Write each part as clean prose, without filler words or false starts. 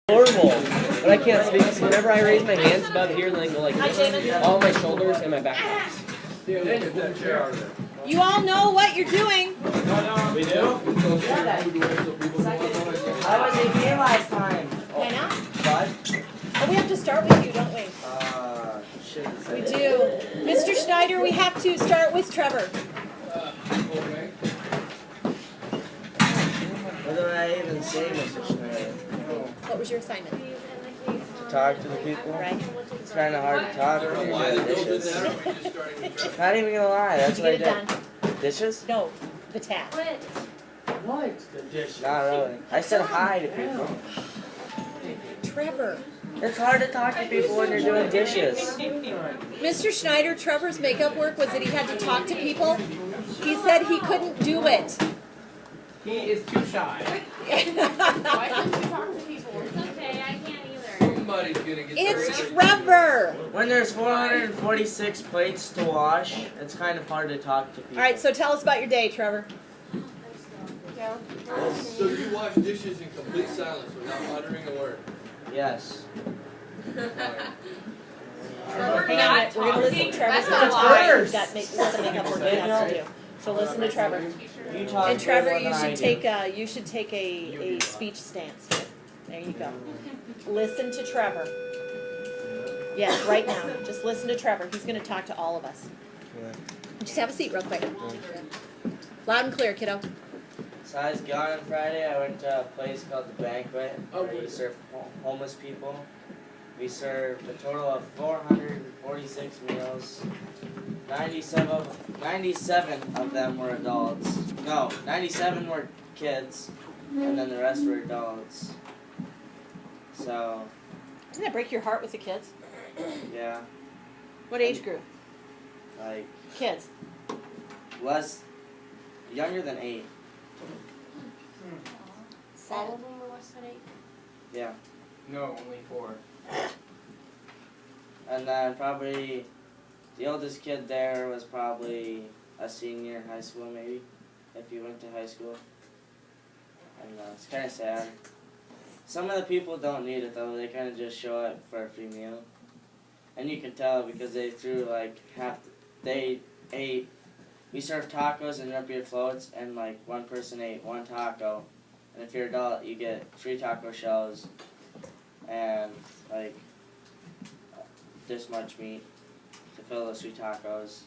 Normal, but I can't speak. So whenever I raise my hands above here, then I go like all my shoulders and my back pops. You all know what you're doing. We do? I wasn't here last time. I know. What? Oh, we have to start with you, don't we? Shit. We do. Mr. Schneider, we have to start with Trevor. What did I even say, Mr. Schneider? What was your assignment? Talk to the people. Right. It's kind of hard to talk when you're doing dishes. Not even gonna lie, that's Did what I you get it did. done? Dishes? No, the task. What? The dish. Not really. I said hi to people. Trevor. It's hard to talk to people when you're doing dishes. Mr. Schneider, Trevor's makeup work was that he had to talk to people. He said he couldn't do it. He is too shy. Why couldn't you talk to people? It's okay, I can't either. Somebody's gonna get It's Trevor. When there's 446 plates to wash, it's kind of hard to talk to people. All right, so tell us about your day, Trevor. So you wash dishes in complete silence without uttering a word. Yes. Hang on, we're going to listen to Trevor. That's Since not it's wise. first, that makes the makeup work he has to do. So listen to Trevor. You talk And Trevor, more you than I should do. take a speech stance. There you go. Listen to Trevor. Yes, right now. Just listen to Trevor. He's going to talk to all of us. Just have a seat real quick. Loud and clear, kiddo. So I was gone on Friday. I went to a place called The Banquet where we serve homeless people. We served a total of 446 meals. 97 of them were adults. No, 97 were kids, and then the rest were adults. So, Doesn't that break your heart with the kids? yeah, What age group? like Kids. younger than 8. All of them were less than 8? Yeah. No, only 4. And then probably the oldest kid there was probably a senior in high school, maybe, if he went to high school. And it's kind of sad. Some of the people don't need it though. They kind of just show up for a free meal, and you can tell because they threw like they ate. We served tacos and root beer floats, and like one person ate 1 taco, and if you're adult, you get 3 taco shells, and like this much meat to fill those 3 tacos,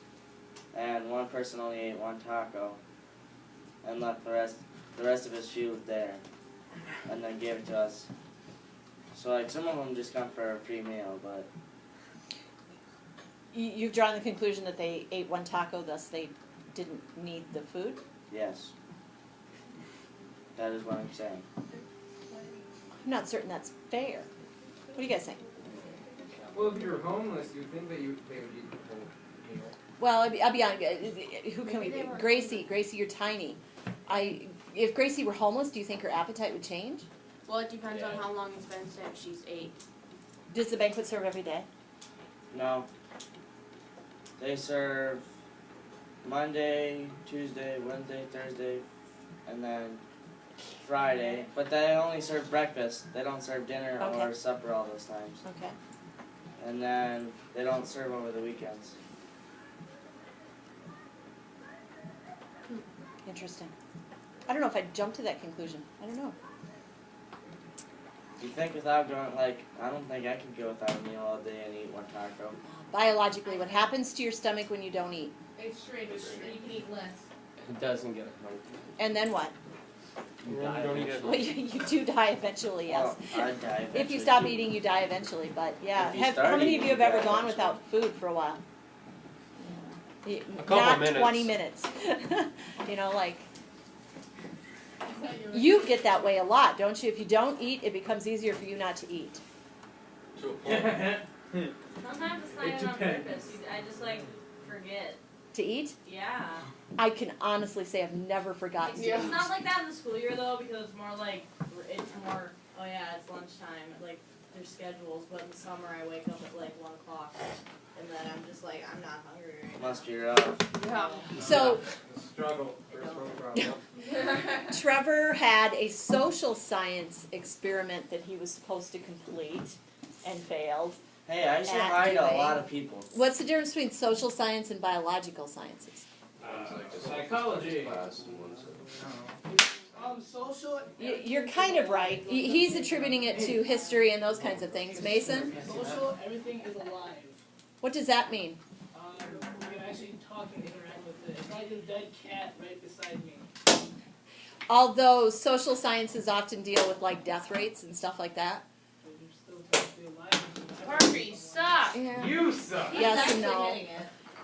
and one person only ate 1 taco, and left the rest of his food there, and then gave it to us. So like some of them just come for a free meal, but You've drawn the conclusion that they ate 1 taco, thus they didn't need the food? yes, that is what I'm saying. I'm not certain that's fair. What do you guys think? Well, if you're homeless, you'd think that they would eat the whole meal. Well, I'll be honest. Who can we? Gracie, you're tiny. If Gracie were homeless, do you think her appetite would change? Well, it depends on how long it's been since she's 8. Does the banquet serve every day? No, they serve Monday, Tuesday, Wednesday, Thursday, and then Friday. But they only serve breakfast. They don't serve dinner Okay. or supper all those times. Okay. And then they don't serve over the weekends. Interesting. I don't know if I'd jump to that conclusion. I don't know. You think without going, like, I don't think I could go without a meal all day and eat 1 taco. Biologically, what happens to your stomach when you don't eat? It's straight, you can eat less. It doesn't get hungry. And then what? You don't eat it. Well, you do die eventually, yes. Well, I'd die eventually. If you stop eating, you die eventually. But yeah, If you start how many of eating, you have you ever die gone eventually. without food for a while? A couple Not minutes. 20 minutes. You know, like you get that way a lot, don't you? If you don't eat, it becomes easier for you not to eat. To a point. Sometimes it's not even on purpose. I just forget. To eat? Yeah. I can honestly say I've never forgotten to It's eat. not like that in the school year though, because it's more oh yeah, it's lunchtime. Like there's schedules, but in the summer I wake up at 1 o'clock, and then I'm just I'm not hungry right now. Must be rough. Yeah. So Struggle. First world problem. Trevor had a social science experiment that he was supposed to complete and failed. Hey, I say At hi to a doing- lot of people. What's the difference between social science and biological sciences? Psychology. Social. You're kind of right. He's attributing it to history and those kinds of things. Mason, Social, everything is alive. what does that mean? We can actually talk and interact with it. It's like a dead cat right beside me. Although social sciences often deal with like death rates and stuff like that. But you're still technically alive. Harvey, stop. Yeah. You suck. Yes and no.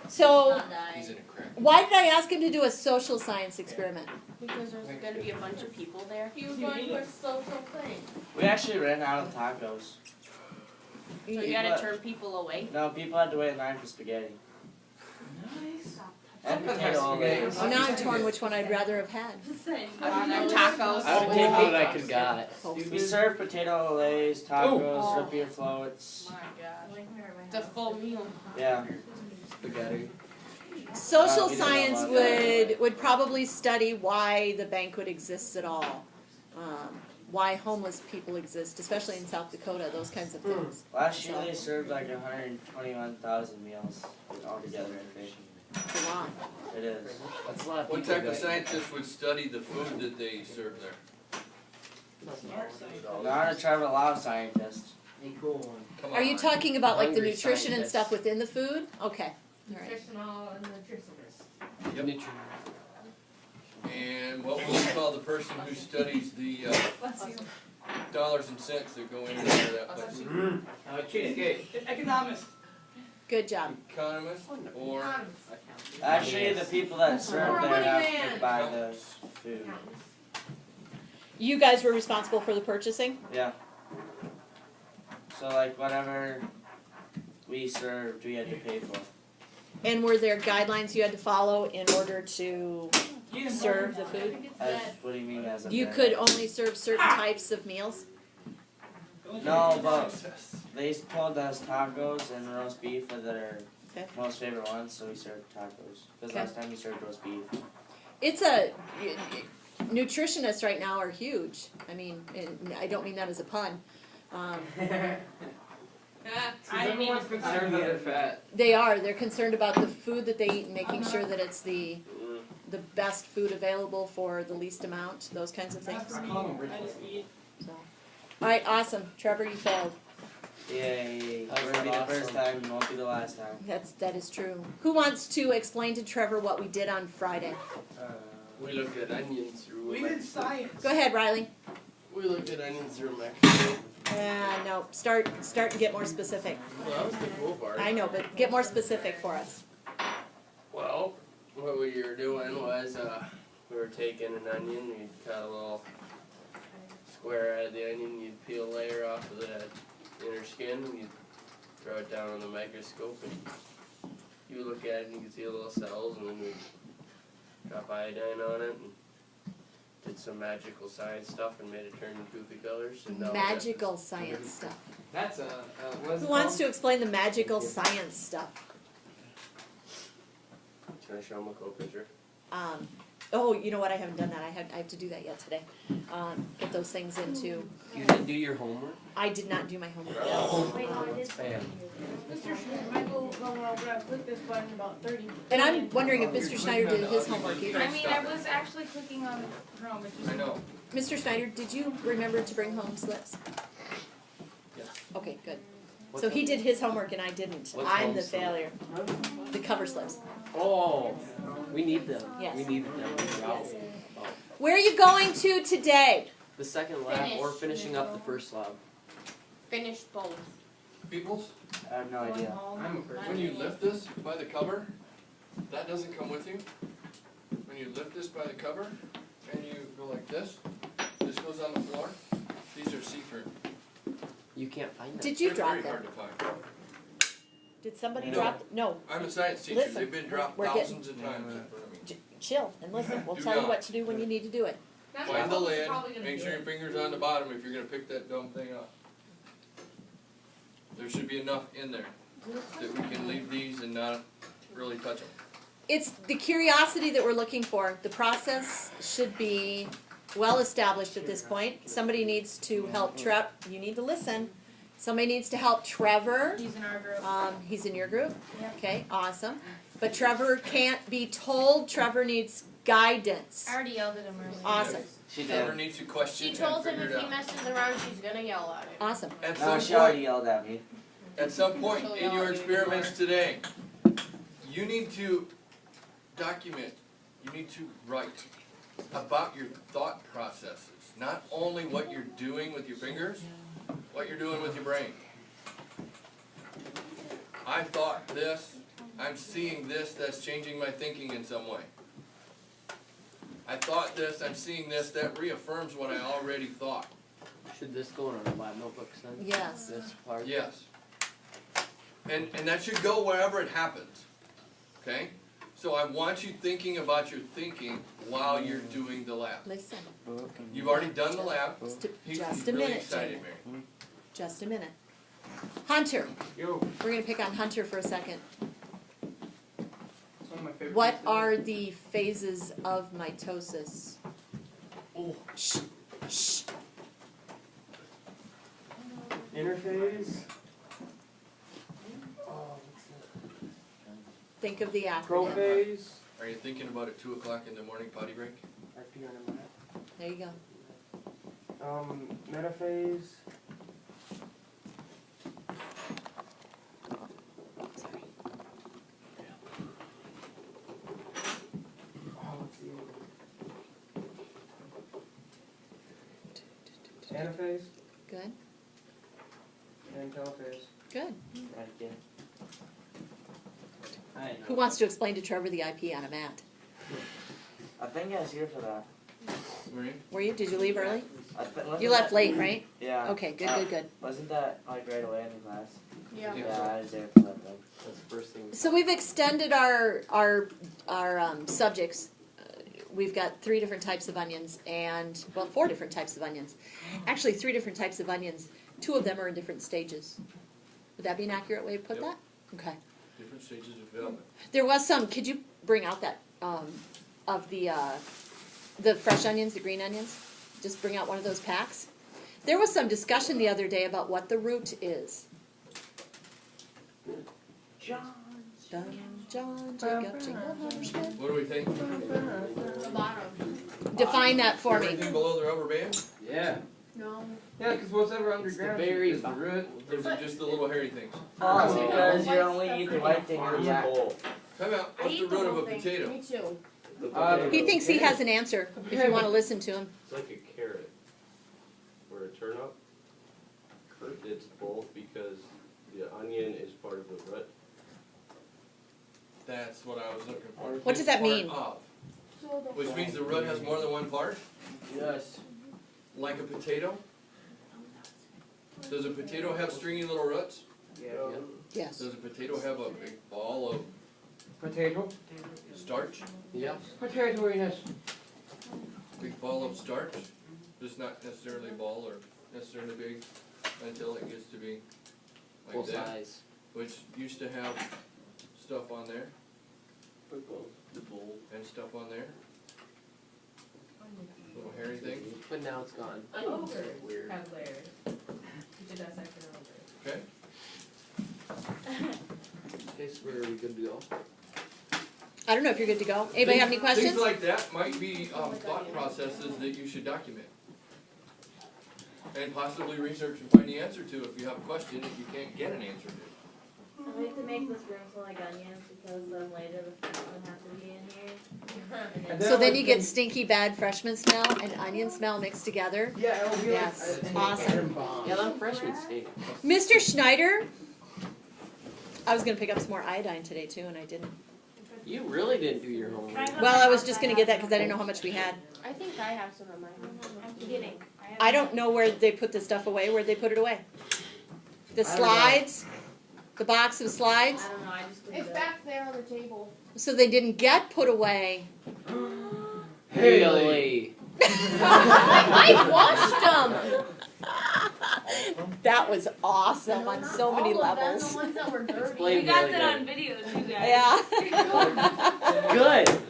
So, He's in a crack. why did I ask him to do a social science experiment? Because there's going to be a bunch of people there. He was going for a social thing. We actually ran out of tacos. So you got to turn people away. No, people had to wait in line for spaghetti. Nice. And potato olays. Oh, now I'm torn which one I'd rather have had. Tacos. I would take what I could got. We served potato olays, tacos, Oh. root beer floats. My God. The full meal. Yeah. Spaghetti. Social we didn't know science about that. would probably study why the banquet exists at all. Why homeless people exist, especially in South Dakota, those kinds of things. Last year they served like 121,000 meals altogether, I think. It's a lot. It is. That's a lot of What people type of that- scientist would study the food that they serve there? Smart science. Not a Trevor Lau scientist. Come Are you on. talking about like the Hungry nutrition and scientist. stuff within the food? Okay. All right. Nutritional and nutritionist. Yep. And what will we call the person who studies the dollars and cents that go in and out of that place? Cheesecake. Economist. Good job. Economist or Actually, the people that serve there have to buy the food. You guys were responsible for the purchasing? Yeah. So like whatever we served, we had to pay for. And were there guidelines you had to follow in order to serve the food? As what do you mean as a You vendor? could only serve certain types of meals? No, but they told us tacos and roast beef were their Okay. most favorite ones, so we served tacos. Because Okay. last time we served roast beef. It's nutritionists right now are huge. I mean, and I don't mean that as a pun. Everyone's concerned that they're fat. They are. They're concerned about the food that they eat and making sure that it's the best food available for the least amount. Those kinds of things. I just eat. So. All right, awesome. Trevor, you failed. Yay. That was It'll be the awesome. first time, it won't be the last time. That is true. Who wants to explain to Trevor what we did on Friday? We looked at onions through We did science. Go ahead, Riley. We looked at onions through a microscope. No, start and get more specific. Well, that was the cool part. I know, but get more specific for us. Well, what we were doing was we were taking an onion, you'd cut a little square out of the onion, you'd peel a layer off of that inner skin, and you'd throw it down on the microscope, and you would look at it and you could see the little cells, and then we'd drop iodine on it, and did some magical science stuff and made it turn goofy colors. And now Magical science stuff. That's what's Who wants to explain the magical science stuff? Can I show them a cool picture? Oh, you know what? I haven't done that. I have to do that yet today. Get those things into. You didn't do your homework? I did not do my homework. Wait, no, it is. Spam. Mr. Schmidt, Michael, we're gonna click this button about 30. And I'm wondering if Mr. Schneider did his homework either. I mean, I was actually clicking on Chrome, but just. I know. Mr. Schneider, did you remember to bring home slips? Yeah. Okay, good. So he did his homework and I didn't. What's I'm home the slip? failure. The cover slips. Oh, we need them. Yes. We need them. Yes. Where are you going to today? The second lab or finishing up the first lab. Finish both. Peoples, I have no idea. when you lift this by the cover, that doesn't come with you. When you lift this by the cover and you go like this goes on the floor. These are secret. You can't find them. Did you They're drop very them? hard to find. Did somebody No. drop? No. I'm a science teacher. Listen, They've been dropped we're getting- thousands of times in front of me. Chill and listen. We'll Do tell you not. what to do when you need to do it. Find the lid, make sure your finger's on the bottom if you're gonna pick that dumb thing up. There should be enough in there that we can leave these and not really touch them. it's the curiosity that we're looking for. The process should be well established at this point. Somebody needs to help Trevor. You need to listen. Somebody needs to help Trevor. He's in our group. He's in your group? Yep. Okay, awesome. But Trevor can't be told. Trevor needs guidance. I already yelled at him earlier. Awesome. She Trevor did. needs to question She and told him figure if it he out. messes around, she's gonna yell at him. Awesome. At No, some she already point, yelled at me. at some point She'll in yell your at you experiments today, you need to document, you need to write about your thought processes. Not only what you're doing with your fingers, what you're doing with your brain. I thought this, I'm seeing this, that's changing my thinking in some way. I thought this, I'm seeing this, that reaffirms what I already thought. Should this go in our lab notebooks then? Yes. This part? Yes. And that should go wherever it happens. Okay? So I want you thinking about your thinking while you're doing the lab. Listen. You've already done the lab. He's Just a really minute, excited, Jamie. Mary. Just a minute. Hunter. Yo. We're going to pick on Hunter for a second. It's one of my favorite What things to are the phases of mitosis? Oh, Shh. Shh. do. Interphase. Oh, what's Think of the that? acronym. Prophase. are you thinking about it 2 o'clock in the morning potty break? RP on a map. There you go. Metaphase. Sorry. Oh, what's the anaphase Good. and telophase. Good. Right, yeah. I know. Who wants to explain to Trevor the IP on a mat? I think I was here for that. Marie? Were you? Did you leave early? Wasn't You left that- late, right? Yeah. Okay, good. Wasn't that like right away in the class? Yeah. Yeah, I was there for that then. That's the first thing. So we've extended our subjects. We've got 3 different types of onions and, well, 4 different types of onions. Actually, 3 different types of onions. 2 of them are in different stages. Would that be an accurate way to put Yep. that? Okay. Different stages of development. There was some, could you bring out that, of the fresh onions, the green onions? Just bring out one of those packs. There was some discussion the other day about what the root is. John. John, Jacob, Jingle, Schmidt. What do we think? The bottom. Define that for me. Everything below the rubber band? Yeah. No. Yeah, because whatever underground very is the root. Or is it just the little hairy things? Oh, Oh. because you only eat the white thing or the yolk. Come out, I what's the eat the root of whole a thing. potato? Me too. He thinks he has an answer, if you want to listen to him. It's like a carrot or a turnip. It's both because the onion is part of the root. That's what I was looking for. What does that Part mean? of, which means the root has more than one part, Yes. like a potato. Does a potato have stringy little roots? Yeah. Yes. Does a potato have a big ball of Potato. starch? Yeah. Potato, yes. Big ball of starch? Just not necessarily ball or necessarily big until it gets to be Full like that. size. Which used to have stuff on there The bowl. and stuff on there. Little hairy things. But now it's gone. Onions Very weird. have layers. You did that second over. Okay? Okay, so where are we good to go? I don't know if you're good to go. Anybody have any questions? Things like that might be thought processes that you should document. And possibly research and find the answer to if you have a question that you can't get an answer to. I like to make this room full like onions because then later the fruit would have to be in here. And So then I you get think- stinky bad freshman smell and onion smell mixed together. Yeah, it'll be Yes, like awesome. Yeah, them freshmen stink. Mr. Schneider, I was going to pick up some more iodine today too, and I didn't. You really didn't do your homework. Well, I was just going to get that because I didn't know how much we had. I think I have some of mine. I'm kidding. I don't know where they put the stuff away. Where'd they put it away? The I don't know. slides? The box of slides? I don't know. I just did It's back there on the table. So they didn't get put away. Haley. I washed them. That was awesome on so many All of them, levels. the ones that were dirty. Blame We got Haley that did. on video too, guys. Yeah. Good.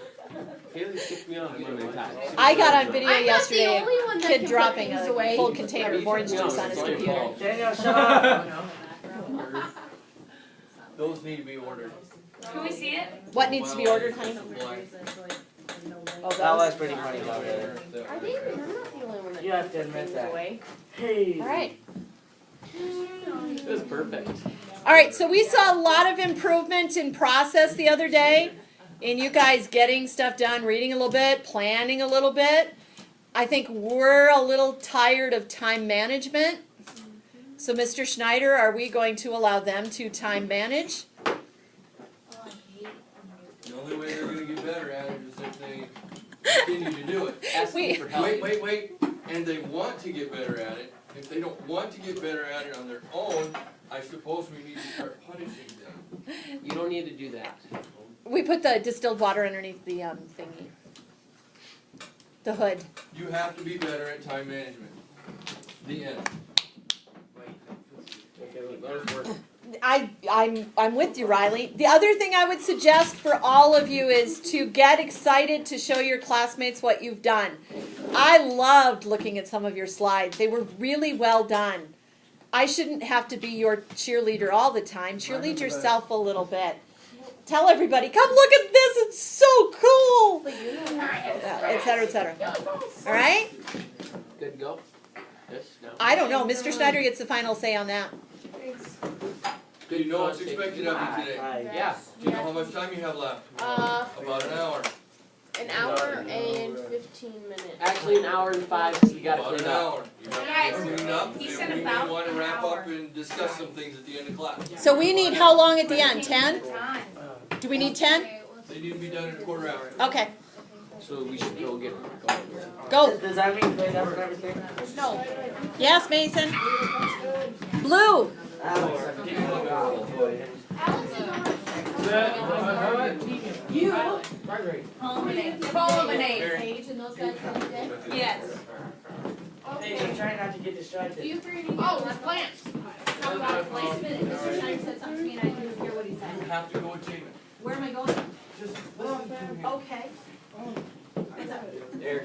Haley kicked me off one time. I got on video I'm not the yesterday. only one that Kid can dropping put things a away. full container of orange juice on his computer. Daniel, shut up. Those need to be ordered. Can we see it? What needs to be ordered, honey? Oh, That those? was pretty funny about it. Are they? I'm not the only one that You have can to put admit things that. away. Hey. All right. It was perfect. All right, so we saw a lot of improvement in process the other day, in you guys getting stuff done, reading a little bit, planning a little bit. I think we're a little tired of time management. So, Mr. Schneider, are we going to allow them to time manage? The only way they're gonna get better at it is if they continue to do it. Ask me for help. Wait, and they want to get better at it. If they don't want to get better at it on their own, I suppose we need to start punishing them. You don't need to do that. We put the distilled water underneath the thingy. The hood. You have to be better at time management. The end. Okay, look, that was worth. I'm with you, Riley. The other thing I would suggest for all of you is to get excited to show your classmates what you've done. I loved looking at some of your slides. They were really well done. I shouldn't have to be your cheerleader all the time. Cheerlead yourself a little bit. Tell everybody, come look at this, it's so cool, et cetera, et cetera. All right? Good to go? Yes, no. I don't know. Mr. Schneider gets the final say on that. Do you know what's expected of you today? Yeah. Do you know how much time you have left? About an hour. An hour and 15 minutes. Actually, an hour and 5 because we got to About clean an up. hour. You Guys, have to clean up, he and said we may about want to an wrap hour. up and discuss some things at the end of class. So we need how long at the end? 10? Time. Do we need 10? They need to be done in a quarter hour. Okay, So we should go get going. go. Does that mean clean up and everything? No. Yes, Mason. Blue. Culminate. Paige and those guys today? Yes. Hey, I'm trying not to get distracted. You three need. Oh, it's plants. How about plants? Mr. Schneider said something to me and I didn't hear what he You said. have to go achieve it. Where am I going? Just listen to him. Okay.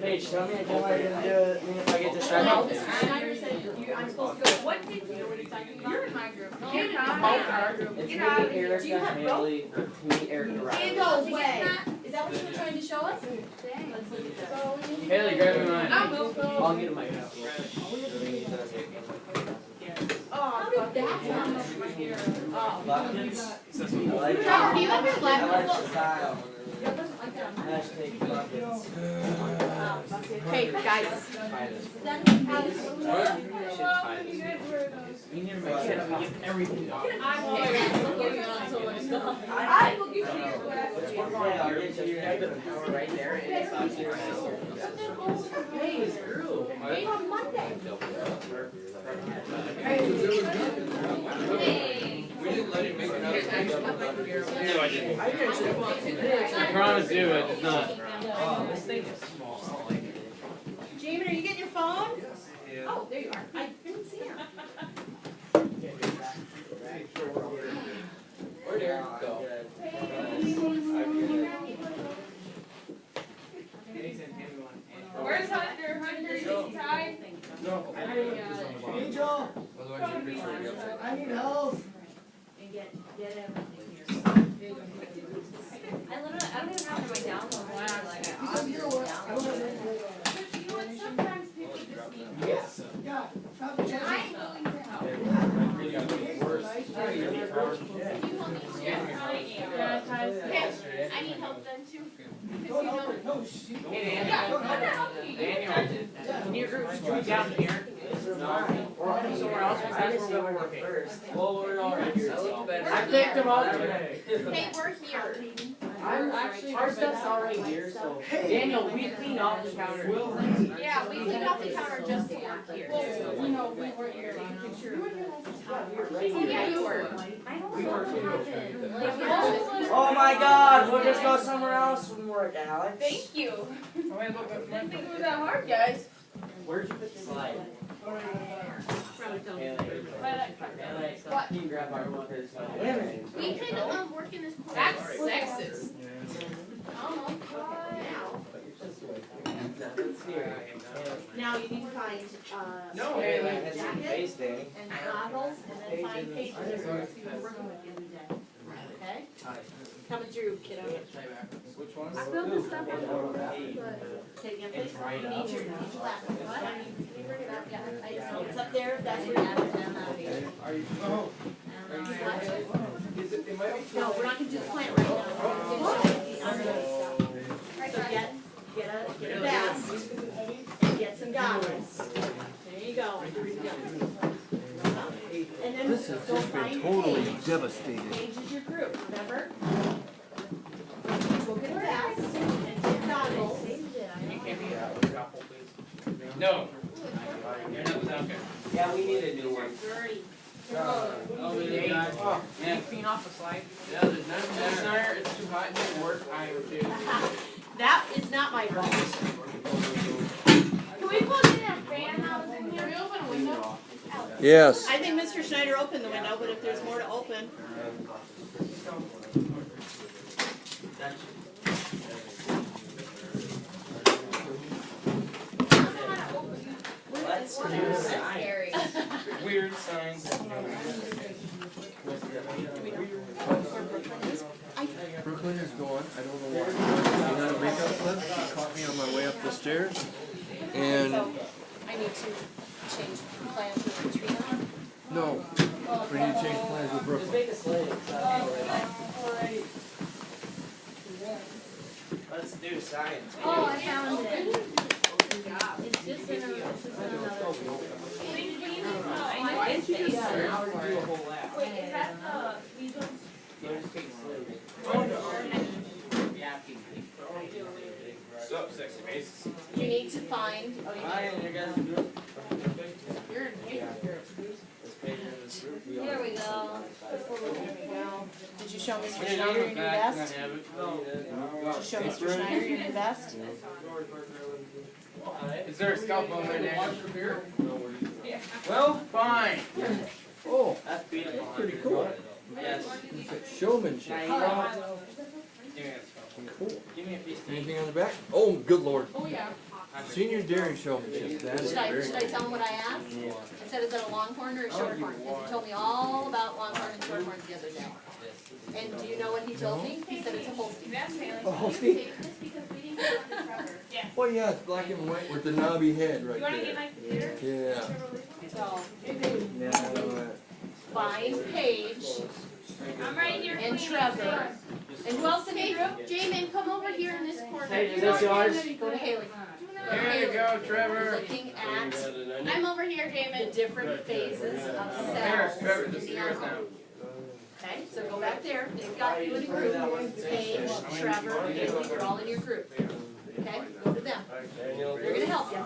Paige, tell me again what you're gonna do me if I get No, distracted. Mr. Schneider said I'm supposed to go. What did you know what he's talking about? You're in my group. No, you're not. Our group. It's me, Get out of here. Erica, Do you have rope? Haley, me, Erica, In Riley. no way. Is that what you were trying to show us? Let's look at this. Haley, grab me mine. I'll get a mic. How did that happen? Buckets. I like Trevor, do you have your I lab? like the style. It doesn't like that. Hashtag buckets. Okay, guys. We need to make sure that we get everything done. I will give you your Yeah, I'll get you your Right there. It's on here. Hey, Hey, on Monday. We didn't let him make it out of the No, I didn't. I promise you, it's not. This thing is small. Jamin, are you getting your phone? Oh, there you are. I didn't see her. Where'd Eric go? Where's Hunter? Hunter, is he tied? Otherwise your picture will be upside down. I need help. I don't even have my download. You know what, sometimes people just need. Yes. Yeah. I'm willing to help. Okay, I need help then too. Because you know. No, she. Hey, Yeah, I'm gonna help you. Daniel, can your group just join down here? Or somewhere else, because that's where we're working. Well, we're already here, so. I picked them up today. Hey, we're here. Our stuff's already here, so. Daniel, we cleaned off the counter. Yeah, we cleaned off the counter just to work here. You know, we weren't here. Yeah, you were. I don't know what happened. Oh my god, we'll just go somewhere else and work, Alex. Thank you. Didn't think it was that hard, guys. Where'd you put the slide? What? Can you grab our workers? We can, work in this corner. That's sexist. Now you need to find, No, hey, like, that's jacket face day. and goggles, and then find pages of books you were working with the other day. Okay? Coming through, kiddo. Which ones? I filled this stuff on. Say again, please. You need your glasses. What? Can you bring it up? Yeah, I just It's up there, that's where you have it. Are you? Is it might be. No, we're not gonna do the plant right now. We're gonna show you the unrelated stuff. So get a vest, and get some goggles. There you go. And then This has go just been find totally Paige. devastating. Paige is your group, remember? Go get a vest and get goggles. No. Yeah, we need a new one. Oh, really? Yeah, clean off the slide. Yeah, there's nothing there. It's too hot, it didn't work, I refuse. That is not my fault. Can we plug in that fan that was in here? Can we open a window? Yes. I think Mr. Schneider opened the window, but if there's more to open. Let's do That's sign. scary. Weird signs. Brooklyn is gone. I don't know why. She had a makeup slip. She caught me on my way up the stairs. And I need to change plans with Katrina. no, we need to change plans with Just Brooklyn. make a slate. Let's do science. Oh, I found it. It's just in another. Why didn't you just say I would do a whole lap? Wait, is that the measles? Just take a slate. What's up, sexy face? You need to find, Hi, you guys group. You're in here. This page in this group. There we go. did you show Mr. Schneider your new vest? Did you show Mr. Schneider your new vest? Is there a scalp on there, Daniel? Well, fine. Oh, That's beautiful. pretty cool. Yes. Showmanship. Now you know. Give me that scalp. Cool. Give me a piece. Anything on the back? Oh, good lord. Oh, yeah. Senior daring showmanship. That is Should I very tell him what I asked? I said, is it a longhorn or a shorthorn? Because he told me all about longhorn and shorthorns the other day. And do you know what he told me? He said it's a Holstein. That's Haley. Oh, Steve. This because we didn't get on the Trevor. Yeah. Well, yeah, it's black and white with the knobby head right You wanna get there. my computer? Yeah. So, Yeah, I know that. find Paige I'm right here. and cleaning. Trevor. And who else in the Hey, group? Jamin, come over here in this corner. Hey, is You're this not yours? getting Go to Haley. There you go, Trevor. Looking at I'm over here, the Jamin. different phases of There, cells Trevor, in this is the yours animal. now. Okay, so go back there. They've got you in a group. Paige, Trevor, and Haley, they're all in your group. Okay, go to them. They're gonna help you.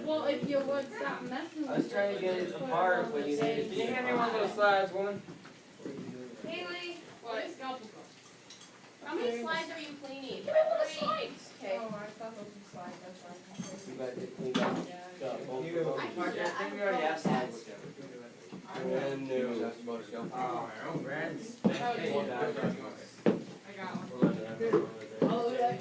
Well, if you would stop messing with I was trying to get it apart, but you needed Can you hand me one of those slides, woman? Haley, What? how many slides are you cleaning? Slides. Okay. Oh, I thought those were slides, that's why. You got to clean up. Got both of them. I think we already have slides. Brand new. Oh, Brad. I got one. Oh, yeah.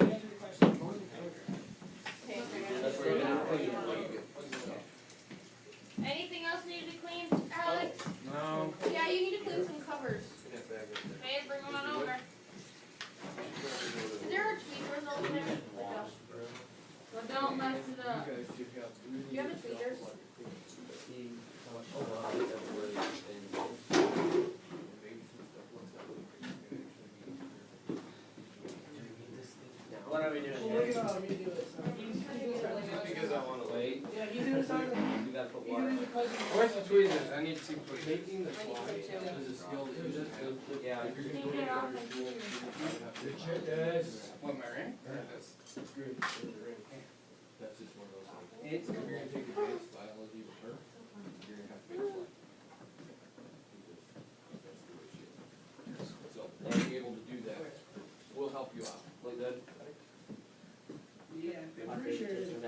Anything else needed to clean, Alex? No. Yeah, you need to clean some covers. Hey, bring them on over. Is there a tweezers over there? Well, don't mess it up. Do you have a tweezers? What are we doing here? Because I wanna wait. Yeah, you do something. You gotta put water. Where's the tweezers? I need to see tweezers. Taking the slide is a skill that you just build. Yeah. If you're Take gonna it go off to my school, Yes. What, my ring? Or this? That's good. That's just one of those things. If you're gonna take advanced biology with her, you're gonna have to make a slide. So, being able to do that will help you out. Like that.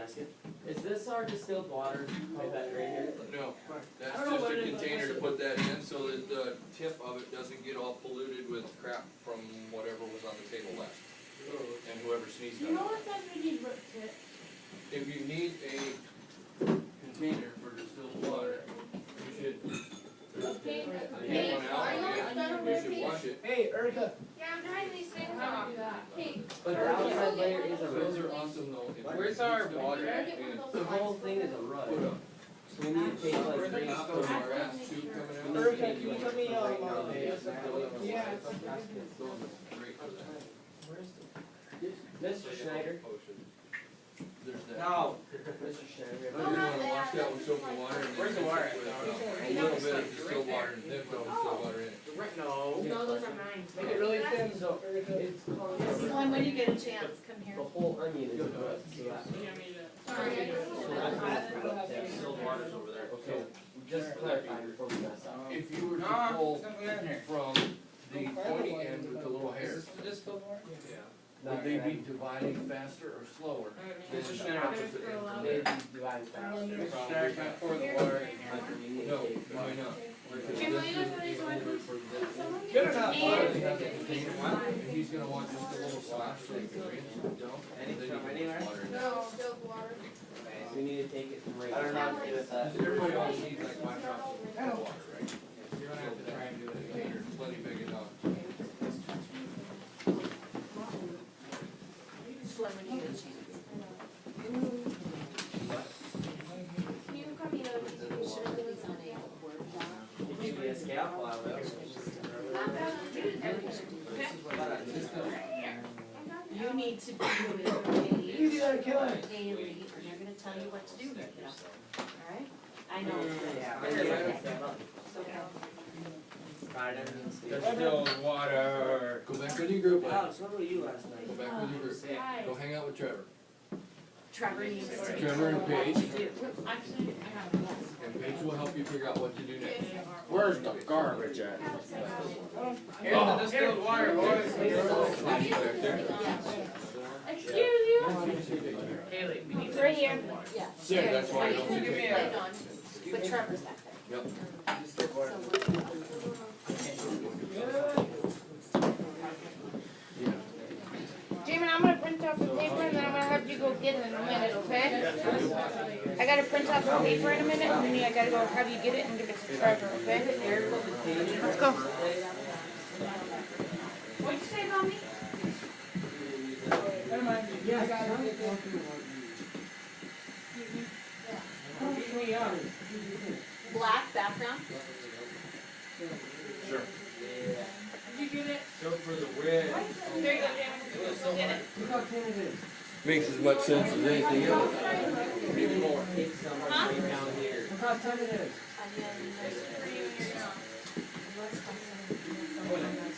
ask it. Is this our distilled water pipette right here? No, that's I don't know just what a it is, but container to that's- put that in so that the tip of it doesn't get all polluted with crap from whatever was on the table last. And whoever sneezed You on know it. what that we need root tip? If you need a container for distilled water, you should Okay. get one out and you should wash it. Hey, Erica. Yeah, I'm trying these things How off. do you do that? Hey, But the outside layer is a Those root. are awesome though. If Where's you our need to water get at? it in, The whole thing is a put rut. a So we need to take like Where's the three top of stones. our ass tube coming out? Erica, can you put me Right on, now, they- yeah, Great for that. Mr. Schneider. There's that. No. Mr. Schneider. But you wanna wash that with soap and water and then Where's the mix water it with at? a little bit of distilled water and then put distilled water in it. No. no, those are mine. Make it really thin, so Erica. It's called. Slim, when you get a chance, come here. The whole onion is a rut. So that's- Sorry, I just. Distilled water's over there. Okay, just clarify before we mess up. If you were to pull from the pointy end with the little hairs, would they be dividing faster or slower? Mr. Schneider. Opposite end. Maybe divide faster. Schneider, can I pour the water in here? No, why not? Jim, will you go for these ones? Good enough. And he's gonna want just a little splash so he can rinse and dump, and then you From can anywhere? put water in. No, distilled water. We need to take it from right. I don't know how to do with that. Everybody else needs like 5 drops of distilled water, right? You don't have to try and do it, container, plenty big enough. Slim, when you get a chance. Can you come here? You should have put these on a Word doc. It could be a scalpel out of it. You need to do it You do that, kill it. daily, and they're gonna tell you what to do, kiddo. Alright? I know. Distilled water. Go back with your group, bud. Alex, what were you last Go night? back with your group. Go hang out with Trevor. Trevor needs to. Trevor and Paige, Actually, I have one. and Paige will help you figure out what to do next. Where's the garbage at? Here's the distilled water, boys. Back there. Excuse you? Haley, we need Right here. Yeah. Yeah, that's why I don't Give me think. a- Right on. But Trevor's back there. Yep. Jamin, I'm gonna print out the paper and then I'm gonna have you go get it in a minute, okay? I gotta print out the paper in a minute and then I gotta go have you get it and give it to Trevor, okay? Let's go. What'd you say about me? Never mind. Yeah, I got it. Black background. Sure. Did you get it? So for the win. There you go, Jamin. Go get it. Makes as much sense as anything else. Maybe more. Take some right down here. Look how thin it is.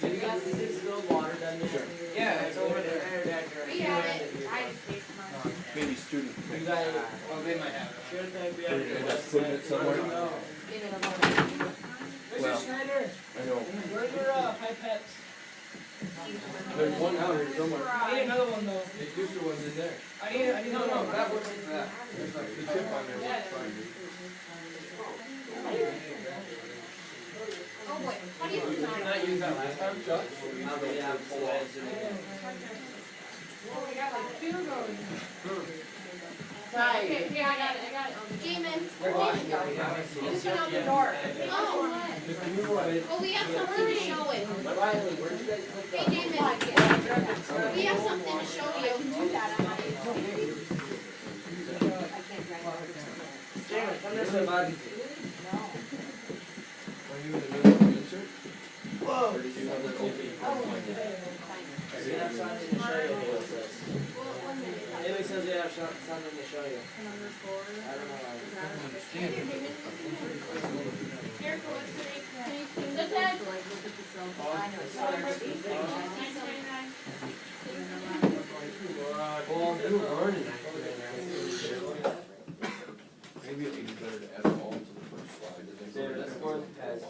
You got the distilled water done there? Yeah, it's over there. We have it. I just paid for mine. Maybe student. You got it. Well, they might have it. Should think we Put it in that, putting it somewhere. Well, Mr. Schneider, I know. where are your pipettes? There's one out here somewhere. I need another one though. The usual one's in there. I need another one. That works for that. There's like the tip on there works fine. Oh, wait. How do you Did you not use that last time, Chuck? How many have full edge in it? Oh, we got like 2 of those. Right. Okay, yeah, I got it. Jamin. You just went out the door. Oh, well, we have something to show it. Riley, where'd you guys put that? Hey, Jamin. We have something to show you. Do that on my. Damn it, come this way, bud. Are you in the middle of the insert? Or did you have that open? We have something to show you, Haley says. Haley says we have something to show you. I don't know. Here, go with me. Can you swing this head? Well, I'm burning Maybe it'd be better to add them all to the first slide, and then go There, to that's that more one. as-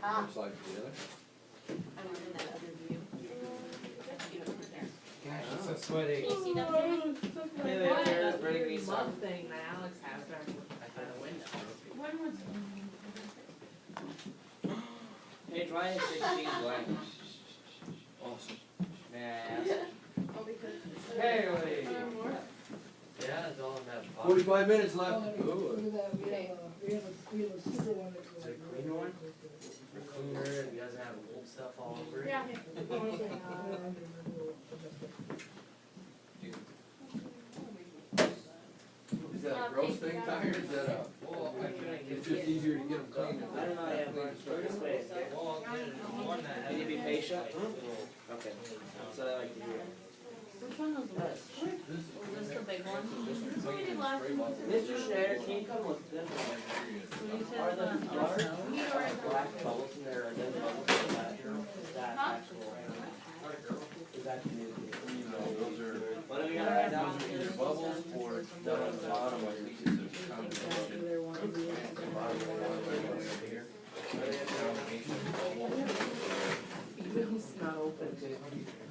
Ah. One slide to the other. I was in that other view. You don't put there. Gosh, it's so sweaty. Can you see that, Jamin? Haley, up here, bring me some. mug thing that Alex has there by the window. When was? Page why is 16 blank? Awesome. May I ask? Oh, because. Hey, wait. Yeah, it's all in that box. 45 minutes left. Ooh, Look at that, we have a super one that's is it like. a cleaner one? Or cleaner, and it doesn't have old stuff all over it? Yeah. Is that a gross thing, Tyler? Is that a, it's just easier to get them cleaned. I don't know yet, but we're just waiting. Can you be patient? Okay, that's what I like to hear. Which one was this? This the big one? Mr. Schneider, can you come look at them? Are the black bubbles in there, are those bubbles in that, is that actual? Is that community? Those are, What do we gotta write down? those are either bubbles or down at the bottom, I think it's a combination. The bottom of the water over here. Combination of bubbles. It's not open.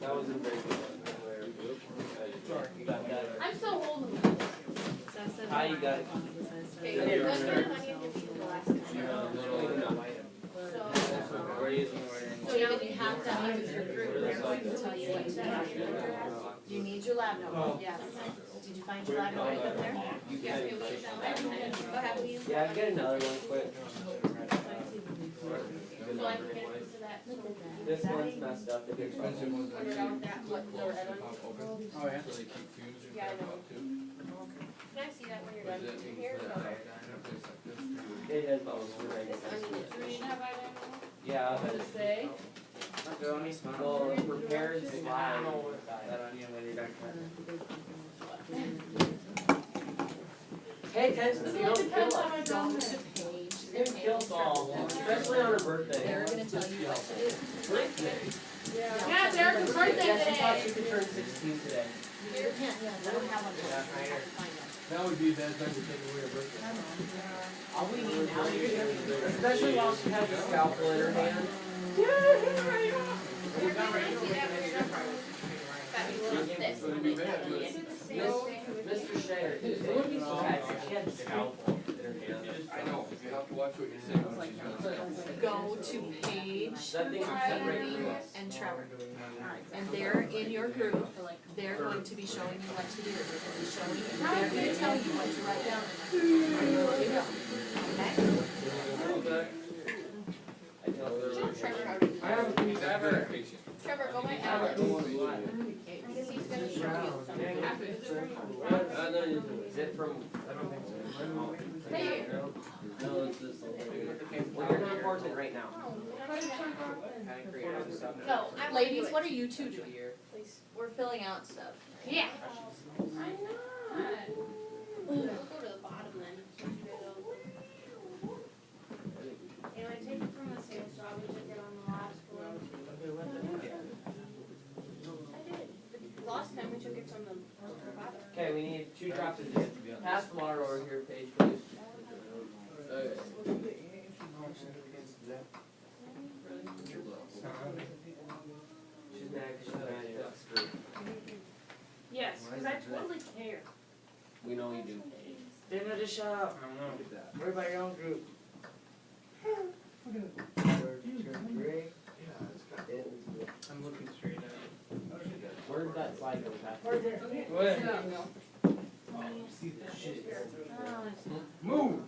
That was a very good one. Sorry, you got that. I'm so old. How you got it? Okay, good. Good, honey, if you the last time. So, We're using the word in. So you have to meet with your group, they're going to tell you what to do. You need your lab notebook, yes. Did you find your lab notebook up there? yes, we will. Go ahead, please. Yeah, get another one quick. So I can get into that. This one's messed up. The big one. Expensive ones. Put it on that, what, the red one? Pop open. Oh, yeah. So they keep fumes and Yeah, I crap know. out too. Can I see that when you're What done? does that mean Here, for no. that? Place like this? It has bubbles for This regular. onion is green, have I done? Yeah, What but does it say? well, prepared slide that onion when you're done cutting. Pay attention to the don't kill us. It's gonna kill us all, especially on her birthday. They're gonna tell you what to do. Yeah, it's Erica's birthday Yeah, she thought today. she could turn 16 today. You can't, yeah, I don't have one. I have to find it. Now would be a bad time to take away a birthday. All we need now is. Especially while she has a scalpel in her hand. This. Wouldn't be bad, but Mr. Shader, it would be so bad if she had a scalpel in her hand. I know, you have to watch what you're saying when she's gonna Go to Paige That thing would separate from us. and Trevor. And they're in your group, they're going to be showing you what to do. They're going to be showing you, they're gonna tell you what to write down. You go. Okay? I tell her. Trevor, how do you? I have a piece ever. Trevor, go by Alex. Because he's gonna show you something. Is it from? I don't think so. Hey. No, it's this one. Well, you're not important right now. No, I'm. Ladies, what are you two doing? We're filling out stuff. Yeah. I'm not. We'll go to the bottom then. And I take it from the same, so I would took it on the last one. I did. The last time we took it from the bottom. Okay, we need 2 drops of this. Pass the water over here, Paige, please. She's mad because she's mad you got screwed. Yes, because I totally care. We know you do. Dana, just shut up. Worry about your own group. I'm looking straight at it. Where'd that slide go, Pat? See the shit. Move!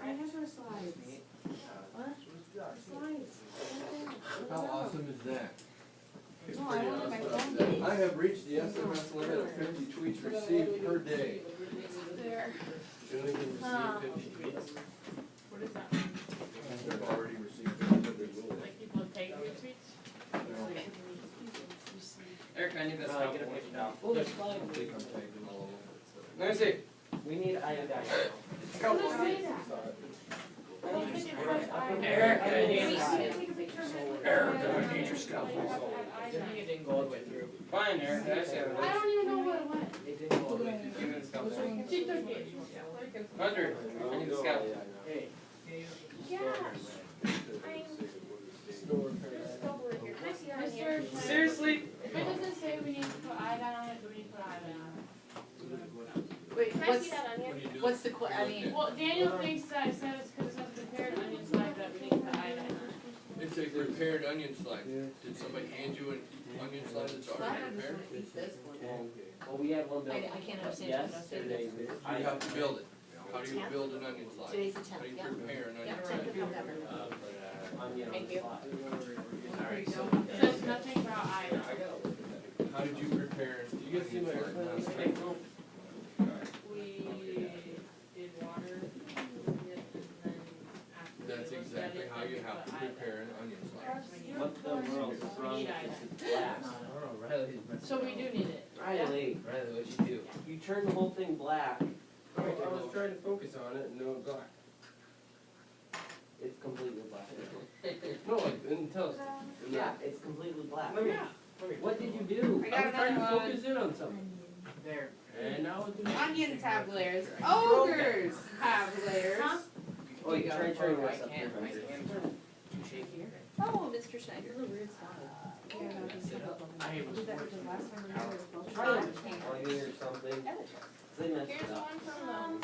I have no slides. What? Slides. How awesome is that? No, I don't have my phone. I have reached the SMS limit of 50 tweets received per day. There. Shouldn't we receive 50 tweets? What is that? I've already received 50. Like people take retweets? Eric, I need this. No, get a picture now. I think I'm tagging all of them. Let me see. We need iodine. What does it say that? Eric, I need Wait, this. you didn't take a picture of it? Eric, I need your scalpel. I think it didn't go all the way through. Fine, Eric, I see how it I is. don't even know what it went. It didn't go all the way through. Give me the scalpel. She took it. Hunter, I need the scalpel. Hey. Gosh. There's a scalpel right here. Can I see that in here? Seriously? If it doesn't say we need to put iodine on it, do we need to put iodine see that onion? What do you do? What's the I mean. Well, Daniel thinks that I said it's because it says prepared onion slide, but we need the iodine on it. It's a prepared onion slice. Did somebody hand you an onion slice that's already prepared? Well, we had one built. I can't understand Yes, what I'm 2 saying. days ago. You have to build it. How do you build an onion slice? Today's the How do 10th, you yeah. prepare an Yeah, onion 10th slice? of November. Onion on Thank the you. spot. Alright, so. It says nothing about iodine. How did you prepare? Do you guys see my onion slice? We did water, and then after. That's exactly how you have to prepare an onion slice. What the world is wrong with this glass? So we do need it. Riley, Riley, what'd you do? you turned the whole thing black. I was trying to focus on it and no black. It's completely black. No, like, and tell us. Yeah, it's completely black. Let me, What did you do? I I got was trying to another one. focus in on something. There. And now it's. Onions have layers. Ogres have layers. Oh, you try to turn I this up can't, here. I can't. Too shaky. Oh, Mr. Schneider. I was Or something. They messed Here's it up. one from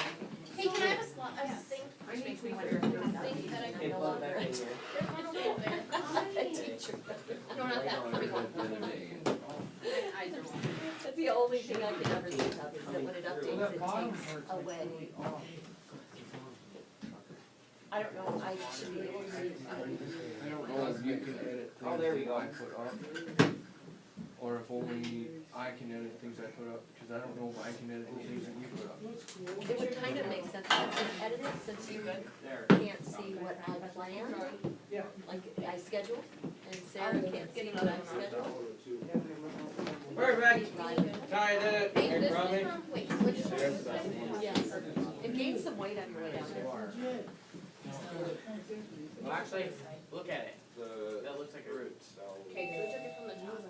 Hey, can I have a slot, a thing? Which makes me Thing wonder. that I Okay, can no plug longer. back in here. There's one over there. Teacher. No, not that. Let me go. I don't. That's the only thing I can ever think of, is that when it updates, it takes away. I don't know, I should be able to. I don't know if you can edit things Oh, there we go. I put up, or if only I can edit things I put up, because I don't know if I can edit things that you put up. It would kind of make sense to edit it, since you There. can't see what I planned, like I scheduled, and Sarah can't see what I scheduled. Perfect. Sorry, I did it. Hey, Here, this Robbie. is from, wait, which one is this? Yes, and gain some weight on your way down there. Well, actually, look at it. The, That looks like a root, so. Okay, so we took it from the top.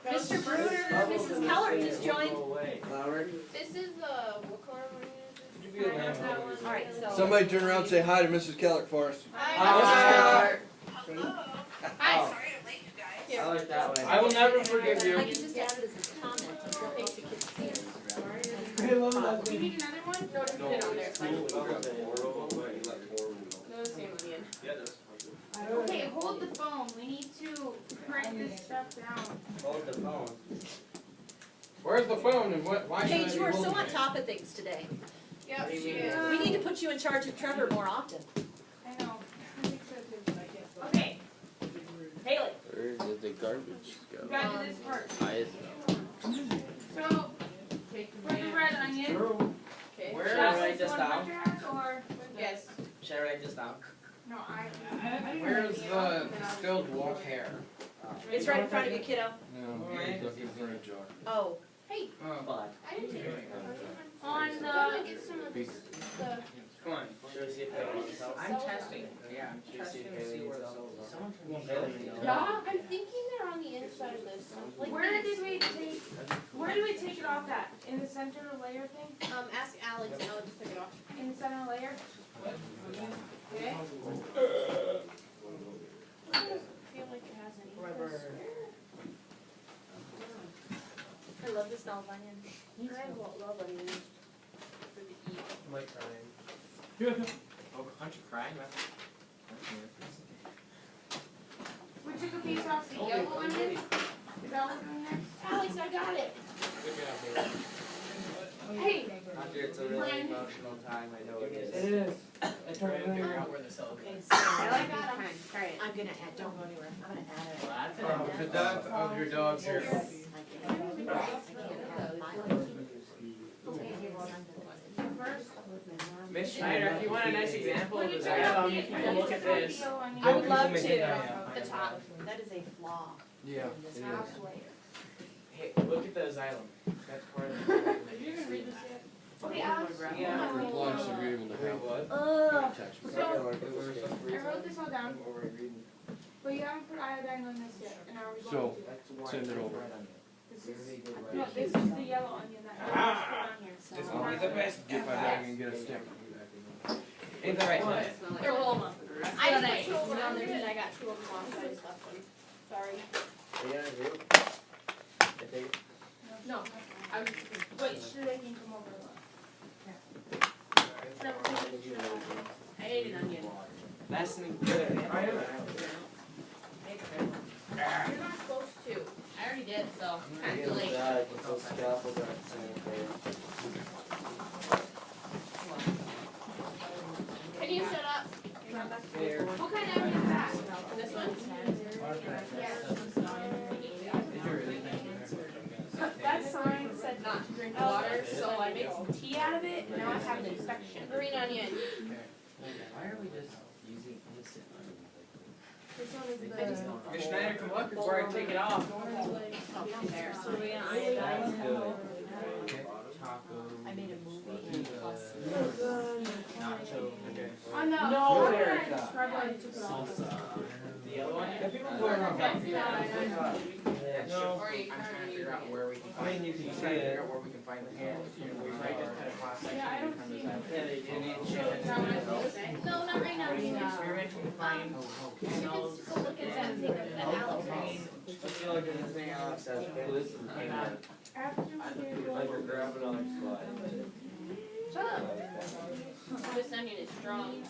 Mr. Bruder, Mrs. Keller just joined. Go away. Flour? This is the, what color one is Could you be a this? lamb? All right, so. Somebody turn around and say hi to Mrs. Kellick for us. Hi. Oh, I like that way. I will never forgive you. I can just add it as a comment, and don't know if the kids see it. Do you need another one? No, just put it on there. It's fine. No, the same onion. Yeah, it does. Okay, hold the phone. We need to write this stuff down. Hold the phone. Where's the phone and why should I Paige, be you are so holding on it? top of things today. Yep, she is. We need to put you in charge of Trevor more often. I know. I think so too, but I can't. Okay, Haley, where did the garbage we go? gotta do this part. So, for the red onion, Okay. Where should do I I write this one down? Winter House or? Yes. Should I write this down? No, I. Where's the distilled water hair? It's right in front of you, kiddo. No, he's looking for a jar. Oh, Hey, But, I didn't take it. On So the, I'm gonna get some of this, the. Come on. should we see if they want to sell? I'm testing. Yeah, I'm Should we see testing if to see they where want the to sell? cells are. Yeah, I'm thinking they're on the inside of this. Like where this. did we take it off at? In the center layer thing? Ask Alex. Alex took it off. In the center layer? Okay. I don't feel like it has any. I love the smell of onion. I love onions for the eat. I'm like crying. Oh, aren't you crying? We took a piece off the yellow onion. Is that what's in there? Alex, I got it. Good job, baby. Hey, Roger, it's a really emotional time, I know it is. It is. I tried to figure out where the cells Okay, are. so I got them. Try it. I'm gonna add, don't go anywhere, I'm gonna add it. Oh, the death of your dog here. I can't have my life. Miss Schneider, if you want a nice example of the xylem, you can look at this. I would love to. The top. That is a flaw. Yeah, in it this is. house. Hey, look at the xylem. That's part of the xylem. are you gonna read this yet? Okay, Alex. Yeah. For lunch, so you're able to have What? attachments. So, I wrote this all down, but you haven't put iodine on this yet, and are we So, going to? send it over. This is, no, this is the yellow onion that I just put on here. This will be the best. Get my bag and get a stick. Ain't that right? They're Roma. I just put two of them on there and I got two of them off, so I just left one. Sorry. Are you gonna do? I think. No, I was, wait, should I can come over? I ate an onion. That's me good. You're not supposed to. I already did, so kind of late. Those scalpels aren't sanitary. Can you shut up? What kind of onion is that? This one? That sign said not to drink water, so I made some tea out of it, and now I have an infection. Green onion. Why are we just using instant onion? This one is Miss Schneider, come up before I take it off. There. So we're gonna That's good. I made a movie plus. Nacho. Oh no. No, Erica. Salsa. The other one? Yeah, people go around back. No. Or you I'm trying to currently. figure out where we can I mean, find. you can I'm see trying to it. figure out where we can find the hand. We might just cut across section Yeah, I and don't come see to that. Yeah, they do need No, not right now. Are you experimenting to find? You can go look at that thing that Alex has. Let's go look at this thing Alex says. After we do Like you're grabbing on a slide. Shut up. This onion is strong. I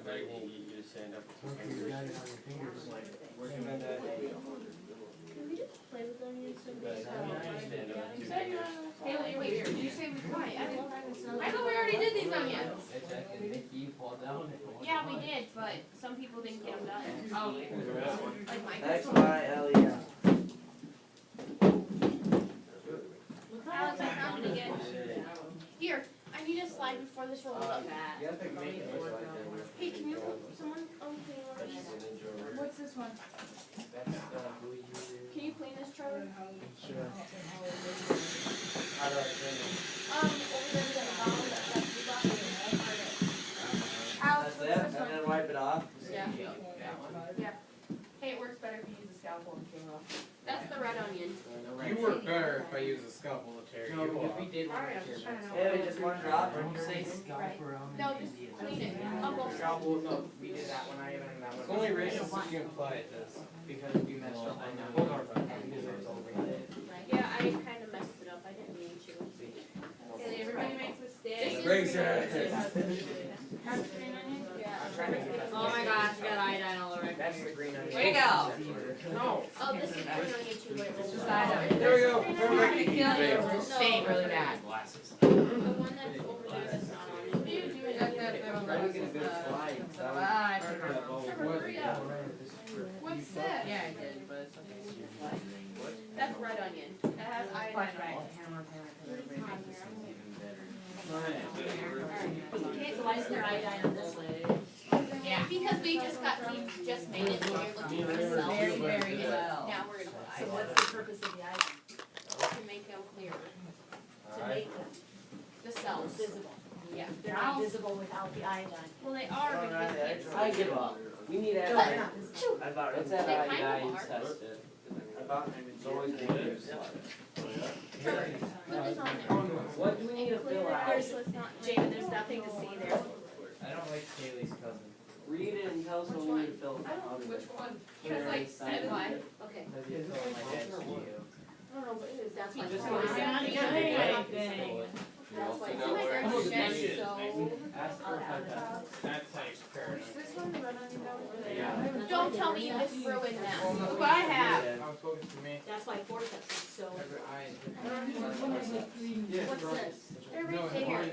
bet you can you just stand up with your You fingers. got it on your fingers, like, Working on that. Can we just play with onions But you stand up with two fingers. Haley, wait, did you say we quiet? I thought we already did these onions. It's actually make you fall down. Yeah, we did, but some people didn't get them done. Oh, like my. XYLEM. Alex, I found it again. Here, I need a slide before this rolls up. You have to make it look like Hey, can you, someone, clean one of these? What's this one? Can you clean this, Trevor? How do I clean it? Over there, we got a bottle that we got. Alex, That's it? what's this And one? then wipe it off? Yeah. Yeah. Hey, it works better if you use a scalpel and clean off. That's the red onion. You work better if I use a scalpel to tear No, you because off. we did one Alright, here. I'm trying to Yeah, just one drop. When you say scalp around No, just clean it. I'll go. Scalpel, no, we did that one, I haven't done that one. It's only racist if you imply it does, because you messed up on that. Hold on, because it's over. Yeah, I kind of messed it up. I didn't mean to. Everybody makes mistakes. This is Great, green Sarah. onion. Have green onion? Yeah. I'm trying to get that. Oh my gosh, you got iodine all over it. That's the green onion. Way to go. No. Oh, this is green onion too. Wait, Just hold on. iodine. There we go. I'm trying to kill you. No. Staying really bad. The one that's over there that's not on it. What are you doing? Try to get a good slide. Ah, I took it. Hurry up. What's this? Yeah, I did, but. That's red onion. That has iodine on it. Okay, so why is there iodine on this one? Yeah. Because we just made it, so you're looking for cells. Very, very well. Now we're gonna put So iodine. what's the purpose of the iodine? To make them clearer. To make the cells. Visible. Yeah. They're not visible without the iodine. Well, they are because they I give up. We need But iodine. they're not visible. I thought it's They that kind of iodine are. tested. I thought it's always been used. Trevor, put this on there. What do we need to fill out? There's, Jamin, there's nothing to see there. I don't like Kaylee's cousin. Read it and tell us what we need to fill out. Which one? Here, It's like sign it. 7. Why? Okay. Because he's going like that to you. I don't know, but it is. That's why. Just That's like why. that. That's why. You It's know my where- first check, so. Ask for a touch. That's like fair. Is this one the red onion that was there? Yeah. Don't tell me you just threw in that. Look what I have. I was focused to me. That's why forceps is so. What's this? They're No, right there.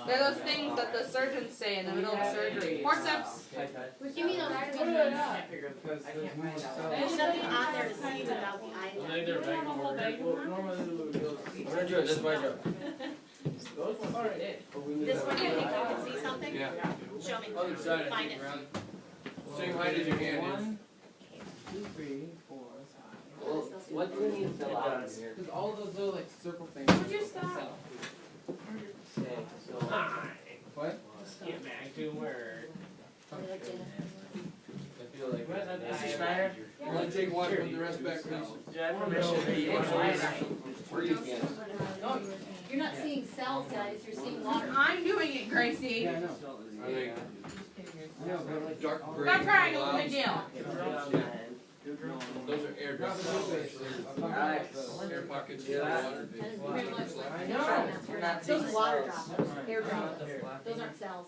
They're those things that the surgeons say in the middle of surgery. Forceps. Give me those. I can't figure Because I there's can't more find out. cells. There's nothing on there to see without the iodine. Normally We're gonna do it this way, Joe. those ones are it. This one, you think you can see something? Yeah. Show me. Other side, Find it. Same height as your hand is. 1, 2, 3, 4, 5. Well, what do we need to fill out in here? Because all those little like circle things. Would you stop? Okay, so. What? Get back to work. I feel like. Mrs. Schneider? You wanna take one, put the rest back, please? Do I have permission to use Where you can. You're not seeing cells, guys, you're seeing water. I'm doing it, Gracie. Yeah, I know. Are they I know, but like. dark gray? Stop crying, no big deal. Put it on my head. Those are air drops. Air pockets for water. I know. You're not Those seeing are water cells. drops, air drops. Those aren't cells.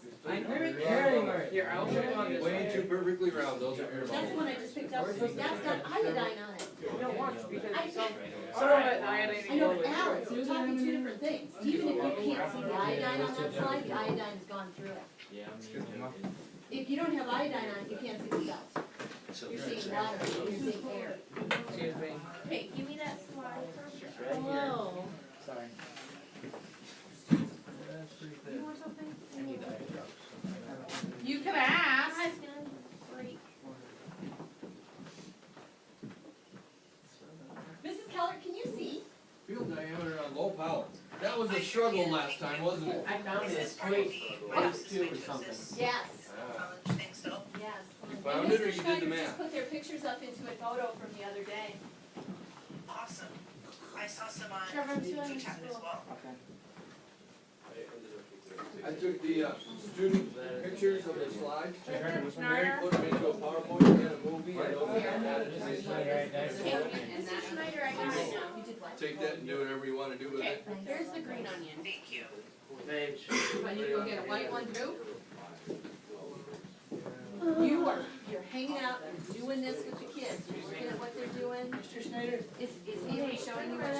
Here, I'll show you on this. Way too perfectly round, those are air That's the bubbles. one I just picked up. That's got iodine on it. You don't want to because I- some of it iodine I know, but Alex, you're talking two different things. Even if you can't see the iodine on that slide, the iodine has gone through it. If you don't have iodine on it, you can't see the cells. You're seeing water, you're seeing air. excuse me. Hey, give me that slide. Hello. Sorry. You want something? You could ask. Guys, can I break? Mrs. Keller, can you see? Field diameter on low power. That was a struggle last time, wasn't it? I found this point, waves two or something. Yes. Yes. You found it or you did the Mr. Schneider math? just put their pictures up into a photo from the other day. Awesome. I saw some on Trevor, I'm doing the this chat as school. well. I took the student pictures of the slides, Mary Schneider. put them into a PowerPoint and a movie, and those are added to the Mr. Schneider, I got it. You did what? Take that and do whatever you wanna do with Okay, it. here's the green onion. Thank you. Thanks. I need to go get a white one too? You're hanging out, you're doing this with the kids, you're looking at what they're doing. Mr. Schneider? Is Haley showing you what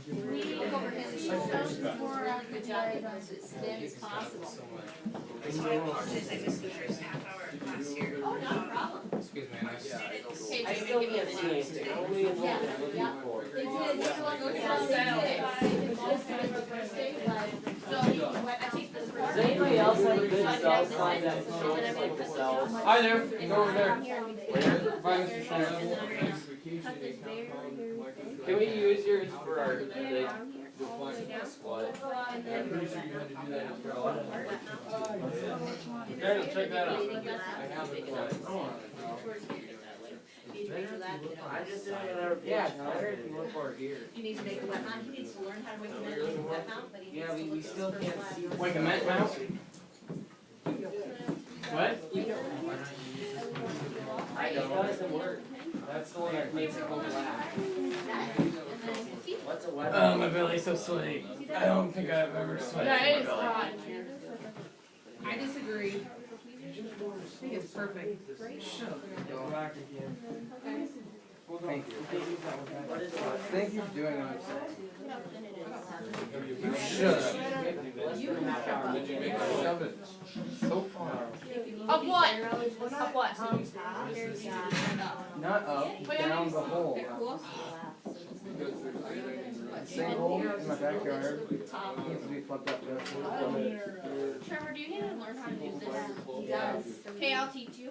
she's doing? Look over Haley, she's showing more good job, getting those as thin as possible. So I apologize, I missed the first half hour of class here. Oh, not a problem. Excuse me, Students. Hey, I Jamie, still give me a can't see minute. anything. Only in Yeah, what I'm yeah. looking for. They did, that's what they did most of the first day, but, So, I take this part. Does anybody else have a good cell slide that shows like the cells? Hi there, go over there. Where? Bye, Mr. Schneider. Cut this there, there, Can we use yours for our, there, like, down here, all the way down. what? And then Pretty sure you had to do that as well. There, check that out. I have it. you need to measure that, you know. I just didn't ever. Yeah, it's better if you look for it here. You need to make a wet mount, he needs to learn how to make a wet mount, but he needs Yeah, to we look at still his can't first see. lab. Like a mint mouse? What? I know, it doesn't work. That's the one that makes it go black. What's a web? Oh, my belly's so sweaty. I don't think I've ever sweated That in is my belly. hot in here. I disagree. I think it's perfect. Go back again. Thank you. What is it? Thank you for doing what I'm saying. You You should have. Did you make it? Shove it so far. Of what? Of what? Not up, down the hole. Because there's iodine in the Same hole in my backyard. Needs to be plugged up just a little bit. Trevor, do you need to learn how to do this? He does. Okay, I'll teach you.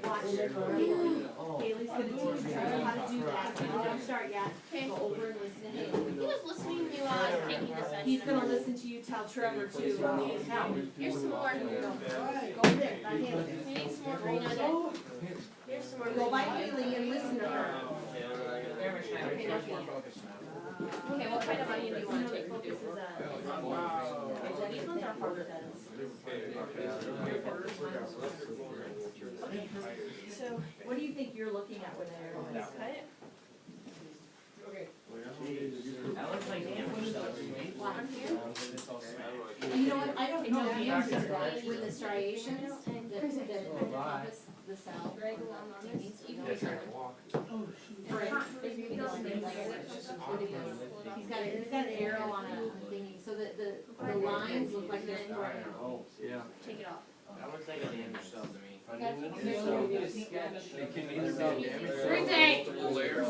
Watch it. Haley's gonna teach you how to do that, you don't start yet, Okay. go over and listen to Haley. He was listening to you while I was taking this onion. He's gonna listen to you tell Trevor too. Here's some more. Go there, by Haley. We need some more green onion. Here's some more Go green by onion. Haley and listen to her. Okay, what kind of onion do you want to take? This is These ones are hard. So, what do you think you're looking at with there? Cut it. That looks like damage cells. One here? You know what, I don't know the answer to that with the striations that encompass the cell. He's got an arrow on a thingy, so that the lines look like they're threaded. Yeah. Take it off. That looks like a damage cell to me. It can either be damaged Thursday. or multiple layers,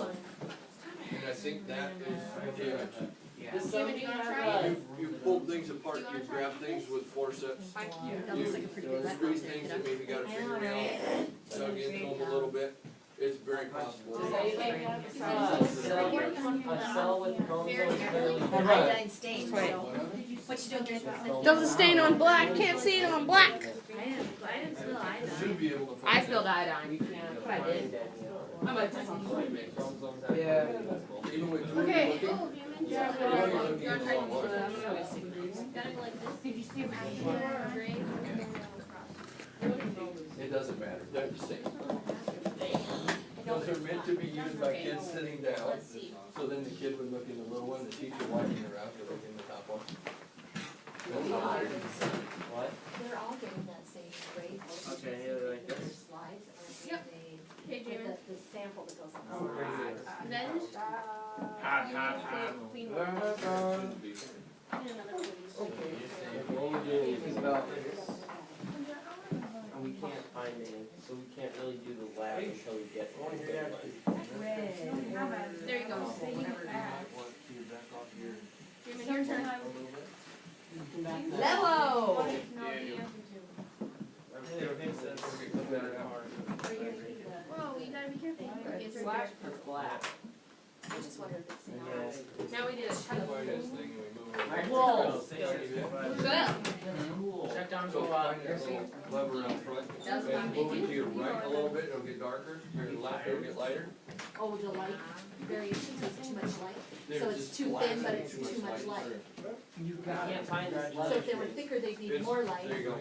and I think that is damage. Steven, do you want to try it? You pulled things apart, you grab things with forceps, you squeeze things that maybe got a fingernail, dug into them a little bit, it's very possible. A cell with chromosomes barely. Iodine stain, so what you doing? Doesn't stain on black, can't see it on black. I didn't spill iodine. Should be able to I find spilled iodine. But I did. I'm a disappointment. Yeah. that. Even with Julie Okay. looking, Oh, do you mean? yeah, You you're want looking to at try a lot more. Gotta go like this. Did you see it? Gray, and then across. It doesn't They're the same. Those are meant to be used by kids sitting down, so then the kid would look in the little one, the teacher wiping her out, would look in the top one. What? They're all getting that same grade. Okay, yeah, like this. Slides, or Yep. they, Okay, Jamie. the sample that goes on. Oh, pretty good. And then, Hot, hot, hot. clean one. Clean another one. The only doing is about this. And we can't find any, so we can't really do the lab until we get one good one. There you go. Want to back off your Jamie, your turn. Levo! Whoa, you gotta be careful. Okay, it's right Slash there. for black. I just wondered if it's. Yeah. Now we did a check. Minus thing, we move it. Alright, Whoa. Good. Check down So to, find that little lever out front, That's and fine. move it to your right a little bit, it'll get darker, to your left, it'll get lighter. Oh, the light variation, so it's too much light? So There's it's just too black thin, but and it's too much light. You can't find that. So if they were thicker, they'd need It's- more light. There you go,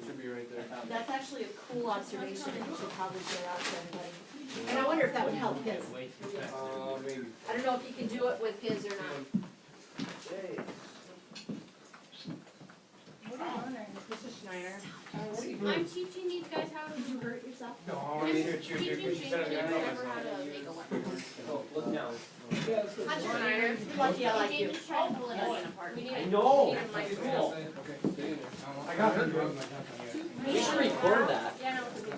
should be right there. That's actually a cool observation, and you should probably share out to everybody. And I wonder if that would help his. Maybe. I don't know if he can do it with his or not. This is Schneider. I'm teaching these guys how to hurt yourself. No, Teaching you're Jamie and Trevor how to make a weapon. Oh, look down. How's your Schneider? Lucky I like you. Jamie's trying to pull it apart. We need I it. know. We need it like cool. I got her. You should record that. Yeah, no, it's a good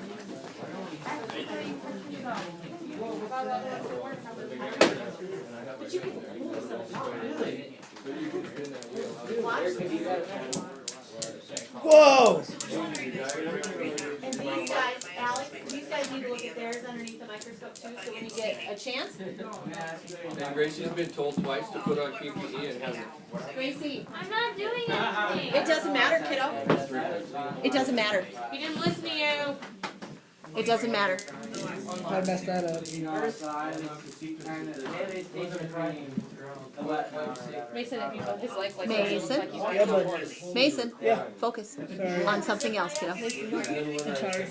But you can move some of Really? So you can spin that wheel out. There could be better. Whoa! And these guys, Alex, these guys need to look at theirs underneath the microscope too, so when you get a chance. And Gracie's been told twice to put on PPE and hasn't. Gracie, I'm not doing anything. it doesn't matter, kiddo. It doesn't matter. He didn't listen to you. It doesn't matter. I messed that up. Mason, if you put his legs like Mason? that, Yeah, but Mason, Yeah. focus sorry. on something else, kiddo. I'm sorry.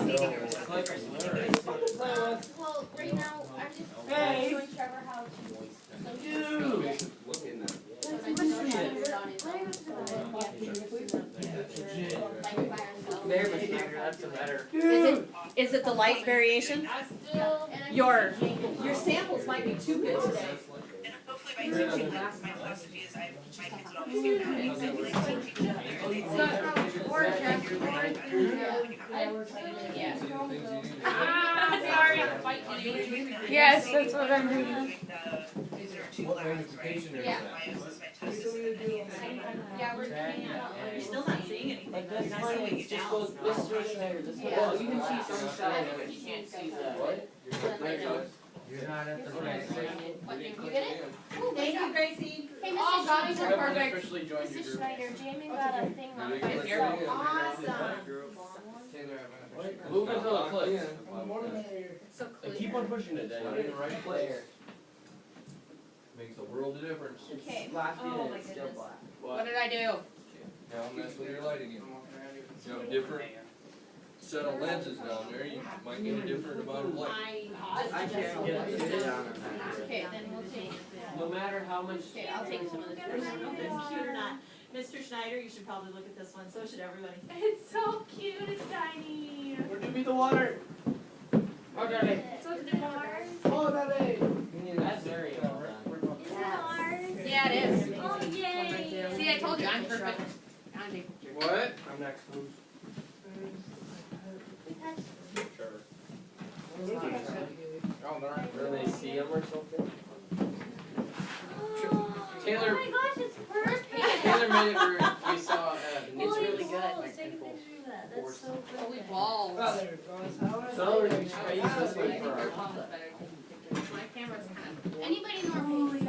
Well, right now, I'm just showing Trevor how to. There, but that's a better. Is it the light variation? Still, Your samples might be too good today. And hopefully by teaching class, my philosophy is my kids would always do that. So I feel like teach each other. it's not or Jeff, yeah. Sorry, I'm fighting you. Yes, that's what I'm doing. Yeah. Yeah, we're doing You're still not seeing anything. Like this one, it just goes this way, this way. Well, you can see some side of it, you can't see that. You're not at the right You get it? Thank you, Gracie. Hey, Oh, Mrs. God, Schneider. these are perfect. Officially joined your Mrs. group. Schneider, Jamie got a thing on Really my good. phone. Awesome. Move until it clicks. It's so clear. Keep on pushing it, Put it in Daniel. the right place. Makes a world of difference. Okay. Last Oh, minute, my it's still goodness. black. What did I do? Now mess with your lighting. You have a different set of lenses down there, you might need a different amount of light. I can't get it to sit down on that. Okay, then we'll take. No matter how much. Okay, I'll take some of this. If it's cute or not. Mr. Schneider, you should probably look at this one, so should everybody. It's so cute, it's tiny. Give me the water. Okay. So it's ours. Oh, Daddy. That's very well done. Is it ours? Yeah, it is. Oh, yay. See, I told you, I'm perfect. I'm taking pictures. What? I'm next. Who's? Oh, darn. Do they see him or something? Taylor- Oh my gosh, it's perfect. Taylor made it where we saw, It's really good. Let's take a picture of that, that's so good. Holy balls. So we're gonna try use this one for our. My camera's kind of. Anybody normally?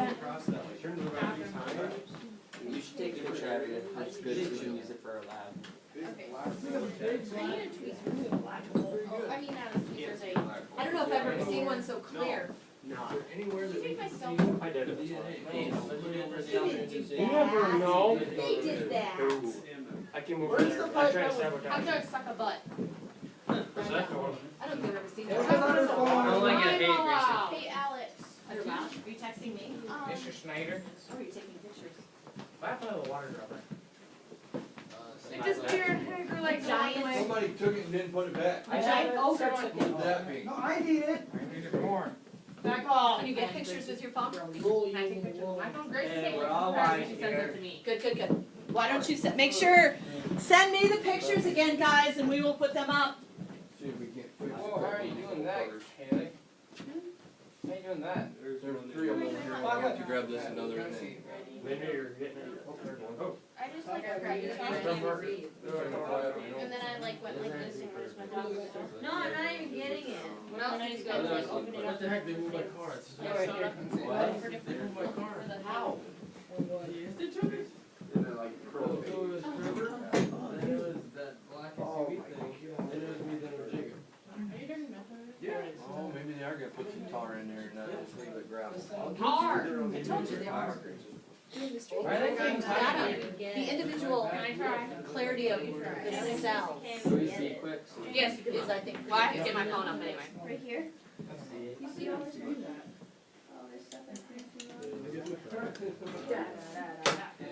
You should take a picture of it. That's good. We should use it for our lab. Okay. I need a tweezer. Oh, I mean, tweezers, I don't know if I've ever seen one so clear. Anywhere Did that you we take my can cell see phone? I did it. You never know. They did that. I can move Where's there. the I part tried that to was- sabotage. I'm gonna suck a butt. The second one. I don't you've ever seen. I don't like it, Hey, Gracie. Alex. Are you texting me? Mr. Schneider. Or are you taking pictures? Why have a water dropper? It disappeared. Hey, we're like Giants. away. Somebody took it and didn't put it back. A giant ogre took What it. would that be? I need it more. Back off. Can you get pictures with your phone? Can I take pictures with my phone? Grace is Hey, taking we're all pictures. lying She sends here. it to me. Good, good, good. Why don't you make sure, send me the pictures again, guys, and we will put them up. See if we can't fix it. Whoa, how are you doing that, Haley? How you doing that? There's 3 of them over here. I'll have to grab this another and then. Maybe you're getting it. I just like grabbed this off and then I like went like this and pushed my dog. No, I'm not even getting it. What else do you guys like open it What up? the heck, they moved my car. It's just Yeah, right here. What? For They different, moved my car. for the how. They took it. And then like So it was Kroger, and then it was that black SUV thing, and it was me, then it was Jacob. Are you doing method? Yeah. Oh, maybe they are gonna put some tar in there and not just leave it gravel. Tar. I told you they are. Doing the street. Why are they getting Gabby, the individual Can I try? clarity of the cells So we see quick. Yes, you is, I think. Well, I have to get my phone up anyway. Right here? You see all this? All this stuff I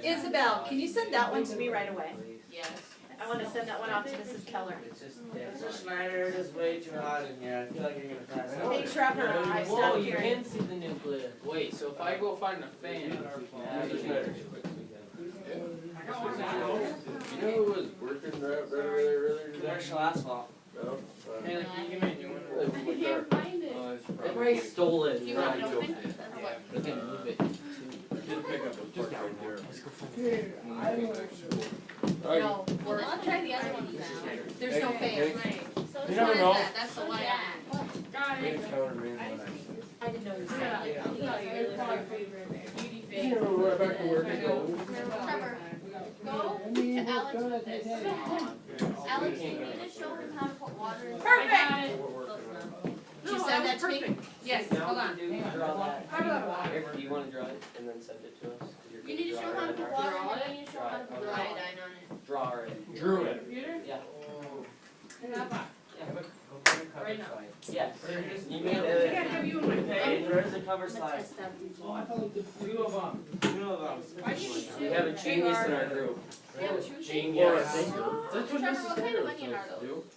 Isabel, can you send that one to me right away? Yes. I want to send that one off to Mrs. Keller. Mr. Schneider, it is way too hot in here. I feel like you're gonna pass out. Hey Trevor, I Whoa, stopped you here. can see the new clip. Wait, so if I go find a fan. Yeah, You know who was working right over there earlier today? commercial asphalt. No? Hey, like, you can make new one. It was my car. Find it. It's They probably. probably stole it. Do you want it open? They can move it. Didn't pick up a part right there. No, Well, we're, I'll try the other one now. there's no fan. Right. So You which never one is know. that? That's the white one. Got They it. encountered me when I didn't know you said Yeah. that. Beauty You face. know, right back to work and go. Trevor, go to Alex with this. Alex, can you just show him how to put water in? Perfect! Did you send that to me? Yes, hold on. If you wanna draw it and then send it to us. 'Cause you're You need to gonna show draw how to it put in water our- in it, and you show how to put Draw it. iodine on it. Draw it. Drew it. Yeah. Right now. Yes. Email it. I have you in my Hey, where's the cover slide? Two of them. Two of them. Why do you need We two? have a genius in our group. We have two sheets? Genius. That's what Trevor, Mrs. what kind Taylor of was onion are supposed to those? do.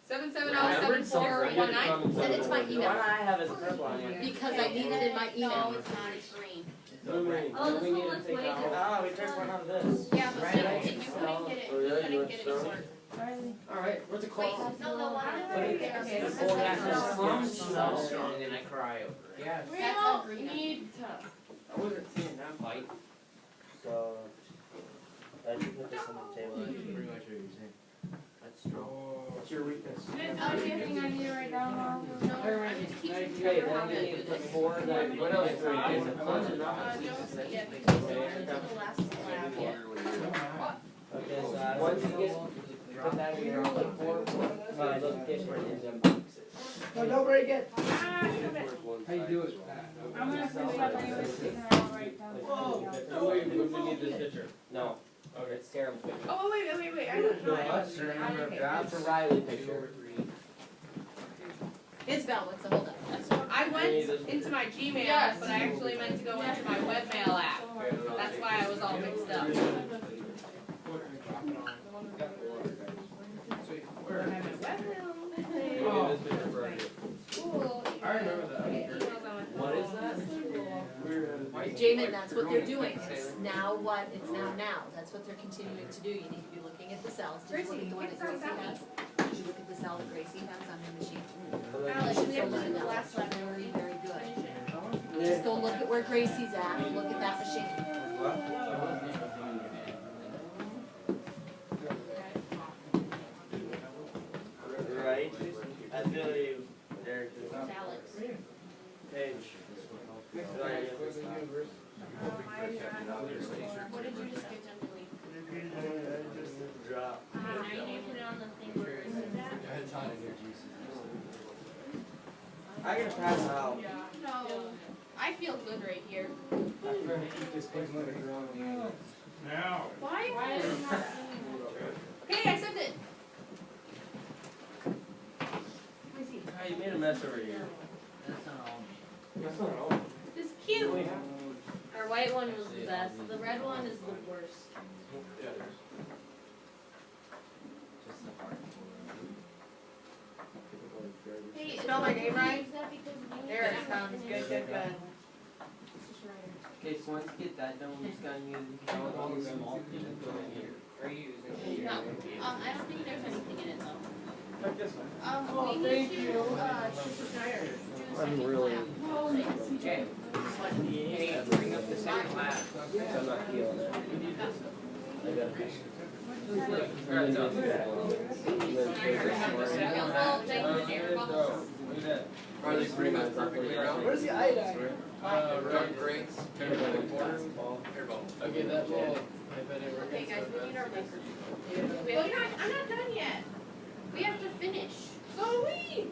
770-7419. Send it to my The one email, I have is purple on here. because I need it in my No, email. it's not, it's green. Oh, We need to take out. Ah, we took one of this. Yeah, but Right. see, if you couldn't get it, Oh, yeah, I you didn't want get it some? sorted. Alright, what's it Wait, called? no, the one Wait, there. it's the old ass slum smell. And then I cry over it. Yeah. We That's don't a green. need to. I wasn't seeing that fight. So, I just put this on the table. Pretty much what you're saying. That's strong. What's your weakness? Oh, anything I need to write down? No, I'm just teaching Hey, Trevor how then to you do need to put this. four, like, what else are you doing? Don't forget, because we're on to the last slab yet. Okay, so once you get, put that in your own four, look different in them boxes. No, don't break it. Ah, How you do it? I'm gonna finish up anyways, and I'll write down. Oh, wait, we need this picture. No. Okay, it's terrible picture. Oh, wait, I don't know. That's your number of It's a Riley picture. Isabel, what's the holdup? I went into my Gmail, but I actually meant to go into my webmail app. That's why I was all mixed up. Oh, this picture right here. Cool. I remember that. What is that? Jamin, that's what they're doing. It's now what, it's now. That's what they're continuing to do. You need to be looking at the cells. Did you look at the one that Gracie has? Did you look at the cell that Gracie has on her machine? Alex, we have to do Very the last one. Very, very good. Just go look at where Gracie's at, and look at that machine. Right? I feel you, Derek. Alex. Page. What did you just get done doing? Drop. Now you need to put it on the thing where it says that. It's hot in here, Jesus. I gotta pass out. No, I feel good right here. Now. Why is it not? Okay, I sent it. Oh, you made a mess over here. That's not all. It's cute. Our white one was the best. The red one is the worst. Hey, Spell my name right? Is that because we- There it comes, good, good, good. Okay, so once you get that done, we just gotta use all the small things that go in here. Are you using? No, I don't think there's anything in it though. Like this one. We need to, do a second really- lab. Okay. Hey, bring up the second lab. I'm not feeling it. I got a piece. Congrats on that. Well, thank you, air bubbles. Are they pretty much perfectly round? Where's the eye? Round grains, kind of like border, hair ball. Okay, that will. Okay, guys, we need our makers. Well, I'm not done yet. We have to finish. So do we.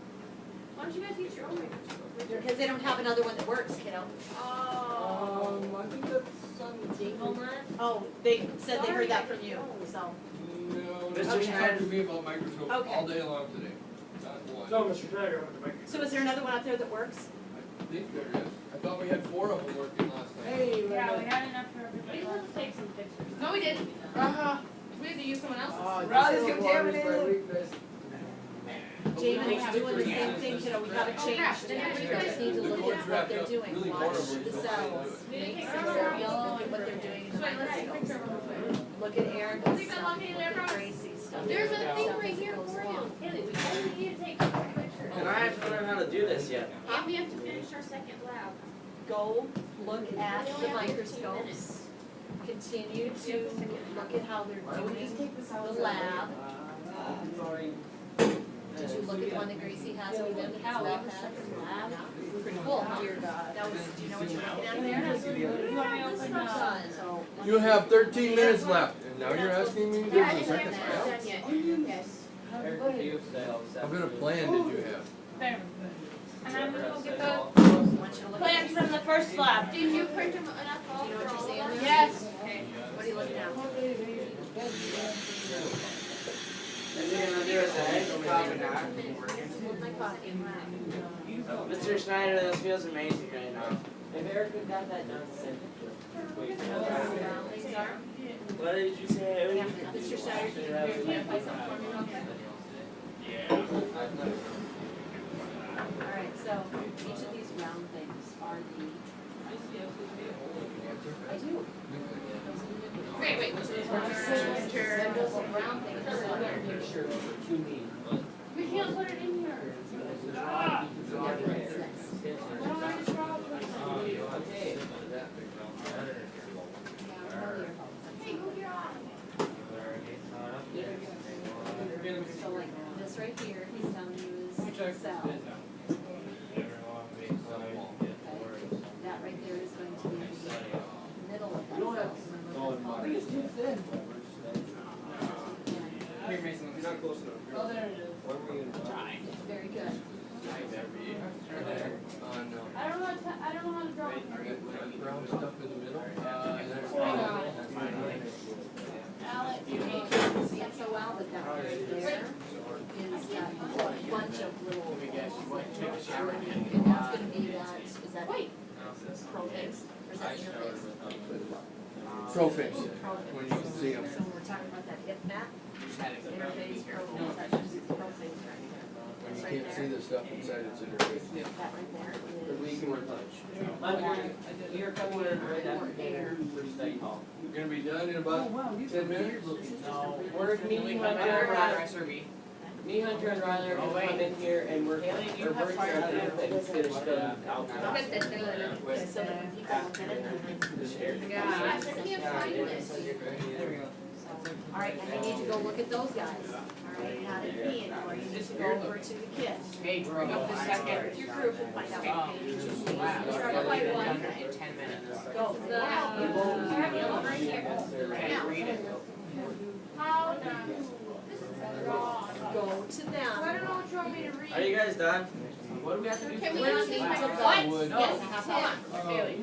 Why don't you guys use your own makers? Because they don't have another one that works, kiddo. Oh. I think that's on Jingle nut? Oh, they said they heard that from you, so. No, Mr. they haven't Schneider. talked to me about microscopes Okay. all day long today, not one. No, Mr. Schneider, with the microphone. So is there another one out there that works? I think there is. I thought we had 4 of them working last night. Hey, Yeah, we had enough for everybody. We want to take some pictures. No, we didn't. We had to use someone else's. Riley's contaminated. Jamie, we're doing the same thing, kiddo, we gotta change. We just need to look at what they're doing, Really watch vulnerable, the so cells, we make take sure pictures they're of yellow, look at what they're doing in the Let's take a microscope. picture of them. Look at Aaron's Leave that stuff, located look there, at bro. Gracie's stuff. There's a Stuff thing that right here goes for along. you. Haley, we only need to take a picture. And I have to learn how to do this yet. And we have to finish our second lab. Go look at We only the have 15 microscopes, minutes. continue to look at how they're doing the lab. Did you look at the one that Gracie has with them, that Swivl has? Pretty cool, huh? Dear God. That was, do you know what you're looking at there? You want me to open Done. You have 13 minutes left, and now you're asking me to do Yeah, the it's second not lab? done yet. Yes. What kind of plan did you have? There. And I'm gonna go get the I want you to look plans at from the first lab. Did you print them enough off Do you know for what all you're of saying us? there? Yes. Okay. What are you looking at? Is he gonna do his egg? Probably not. With my coffee. Mr. Schneider, this feels amazing right now. If Erica got that done, send it to her. What did you say? Mr. Schneider, can you play something for me real quick? Alright, so each of these round things are the. I do. Wait, which is one? Symbols of round things are on there. Picture to me. We can't put it in here. Okay. Hey, move your eye. So like this right here, he's telling you is cell. Okay? That right there is going to be the middle of that cell. Remember I think it's too thin. Here, Mason, you're not close enough. Oh, there it is. Where were you gonna try? very good. No. I don't know how to draw. I got brown stuff in the middle. Alex, You can't see it so well, but that right there is that whole bunch of little. And that's gonna be that, is that prophase, or is that interface? Prophase, when you can see them. So when we're talking about that hip map, interface, prophase, that's just prophase right here. When you Right can't see there. the stuff inside its interface. That right there We is. can work You're coming in right after dinner for study hall. You're gonna be done in about 10 minutes? No, we're Can we me, come in Hunter, for and our Ryler. SRB? Me, Hunter, and Ryler are Oh, gonna wait. come in here and we're, Haley, do you we're have working fire on it up? and finish filling out. So that people look at it. Gosh, I can't find this. All right, and you need to go look at those guys. All right, not at me anymore, you need to go over to the kids. Hey, bring up the Get second. with your group and find out what page you need. Wow. Start at like one. In 10 minutes. Go. The, you have yellow right here. Okay, read it. How done? This is wrong. Go to I them. don't know what you want me to read. Are you guys done? What do we have to do? Can we Where just do you use need my to what? Would. Yes, Half Haley.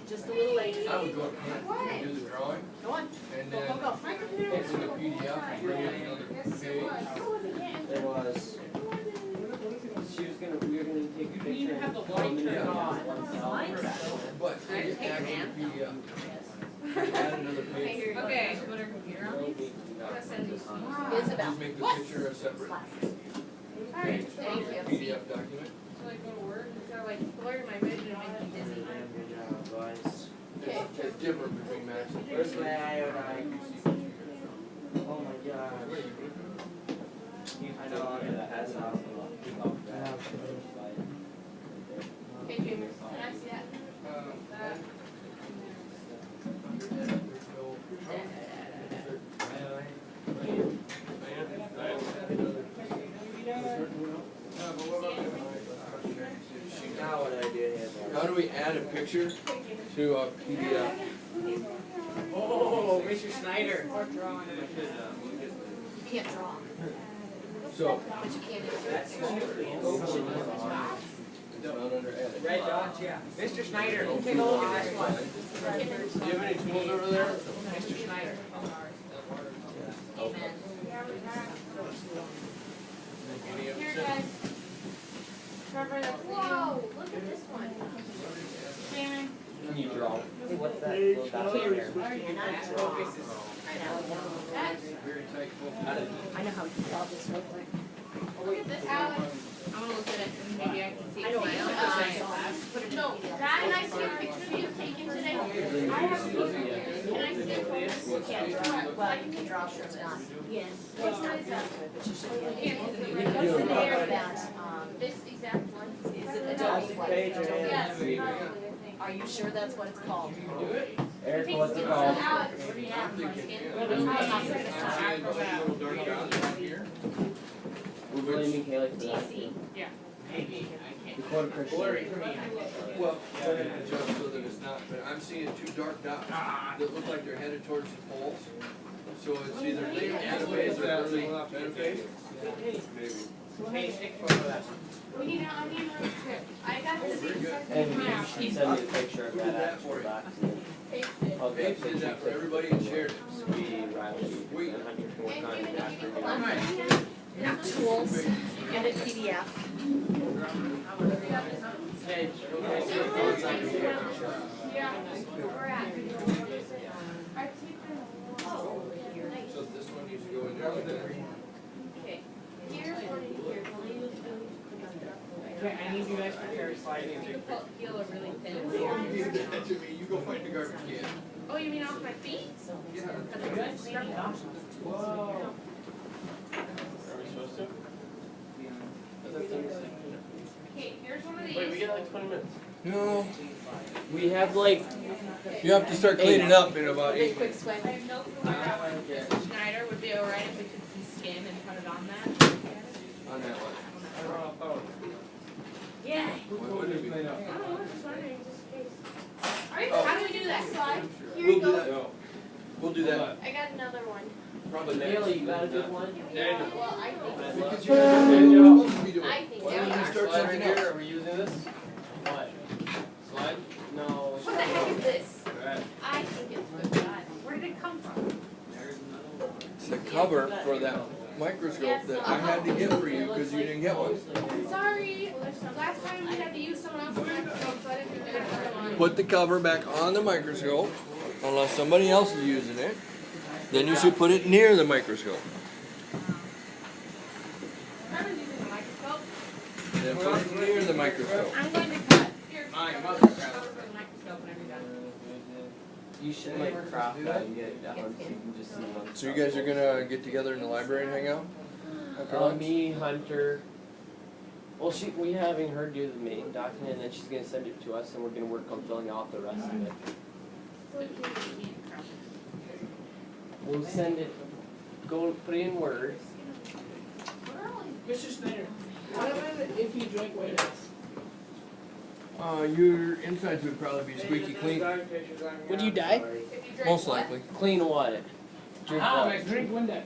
Just a little late. I would go ahead and do the drawing, Go on. and Go, then go, go. My computer was open the PDF and bring in another Yes, it page. was. Who was it? There was. She was when you have the light turned on. But it actually be, add another page. Okay, put our computer on these. Isabel. Just make the picture a separate Alright, thank you. PDF document. So like go to work. So like blur my vision and make me dizzy. Good job, boys. Okay. It's different between Max and Where's my iodine? Oh my gosh. I know, I'm in the head hospital. Okay, James, can I see that? Now what do I do here? How do we add a picture to a PDF? Oh, Mr. Snyder. You can't draw, So, but you can't it's not under edit. Red dots, yeah. Mr. Snyder, take a look at this one. Do you have any tools over there? Mr. Snyder. Amen. Here, guys. Trevor, that's whoa, look at this one. Shannon. Can you draw? Hey, what's that little dot there? You're not drawing. That's, Very tight I know how you saw this real quick. look at this, Alex. I'm gonna look at it and maybe I can see. I know, my own eyes. put it in No, PDF. Dad and I see a picture of you taken today. I have a picture. Can I see it? You can't draw, well, you can draw, sure it's not. Yes. Which one is that? But you should be able to. Here, What's the name of that, this exact one. is it Adobe Page or Flash? Yes, Adobe? probably, I think. Are you sure that's what it's called? Eric, Take what's it some called? Alex. We're blaming Kaylee for that. DC. The quarter Christian. Well, go ahead and adjust so that it's not, but I'm seeing two dark dots that look like they're headed towards the poles. So it's either late anaphase or early metaphase. Maybe. Hey, take a photo of that. We need an onion road trip. I got this. And you should send me a picture of that actual document. Of the Paige did that for everybody and shared it. we, Riley, and Hunter can work on it after doing Tools and a PDF. Hey, Yeah, we're at. So this one needs to go in there like that. Okay. Here's one in here. Okay, I need you guys to prepare a slide and take a picture. Feel a really thin. You give that to me, you go find the garbage can. Oh, you mean off my feet? Yeah. Whoa. Are we supposed to? Okay, here's one of these. Wait, we got like 20 minutes. No, We have like, you have to start cleaning up in about 8 Quick minutes. swim. I have no clue. Mr. Schneider, would be alright if we took some skin and put it on that? On that one. Yeah. What would it be? I don't know, just wondering, just in case. Alright, Oh. how do we do that? Slide? Here We'll you do go. that. We'll do that. I got another one. Probably next. Kaylee, you got a good one? Well, I think so. Because you're supposed to be doing. I think Why don't you so. start Slide something right here, else? are we using this? What? Slide? No. What the heck is this? Alright. I think it's good. Where did it come from? It's the cover for that microscope that I had to get for you because you didn't get one. Sorry, last time we had to use someone else's microscope, so I didn't think they had one. Put the cover back on the microscope, unless somebody else is using it. Then you should put it near the microscope. Trevor's using a microscope. Then put it near the microscope. I'm going to cut. Here, Mine, Trevor, mother cover crap. for the microscope whenever you're done. You should like crop that and get it down so you can just see one. So you guys are gonna get together in the library and hang out? After lunch? Me, Hunter. Well, we having her do the main document, and then she's gonna send it to us, and we're gonna work on filling out the rest of it. We'll send it. Go put it in Word. Mr. Snyder, what about if you drink Wait-Its? Your insides would probably be squeaky clean, Would you die? If you drink most what? likely. Clean what? Drink Ah, what? my drink Windex.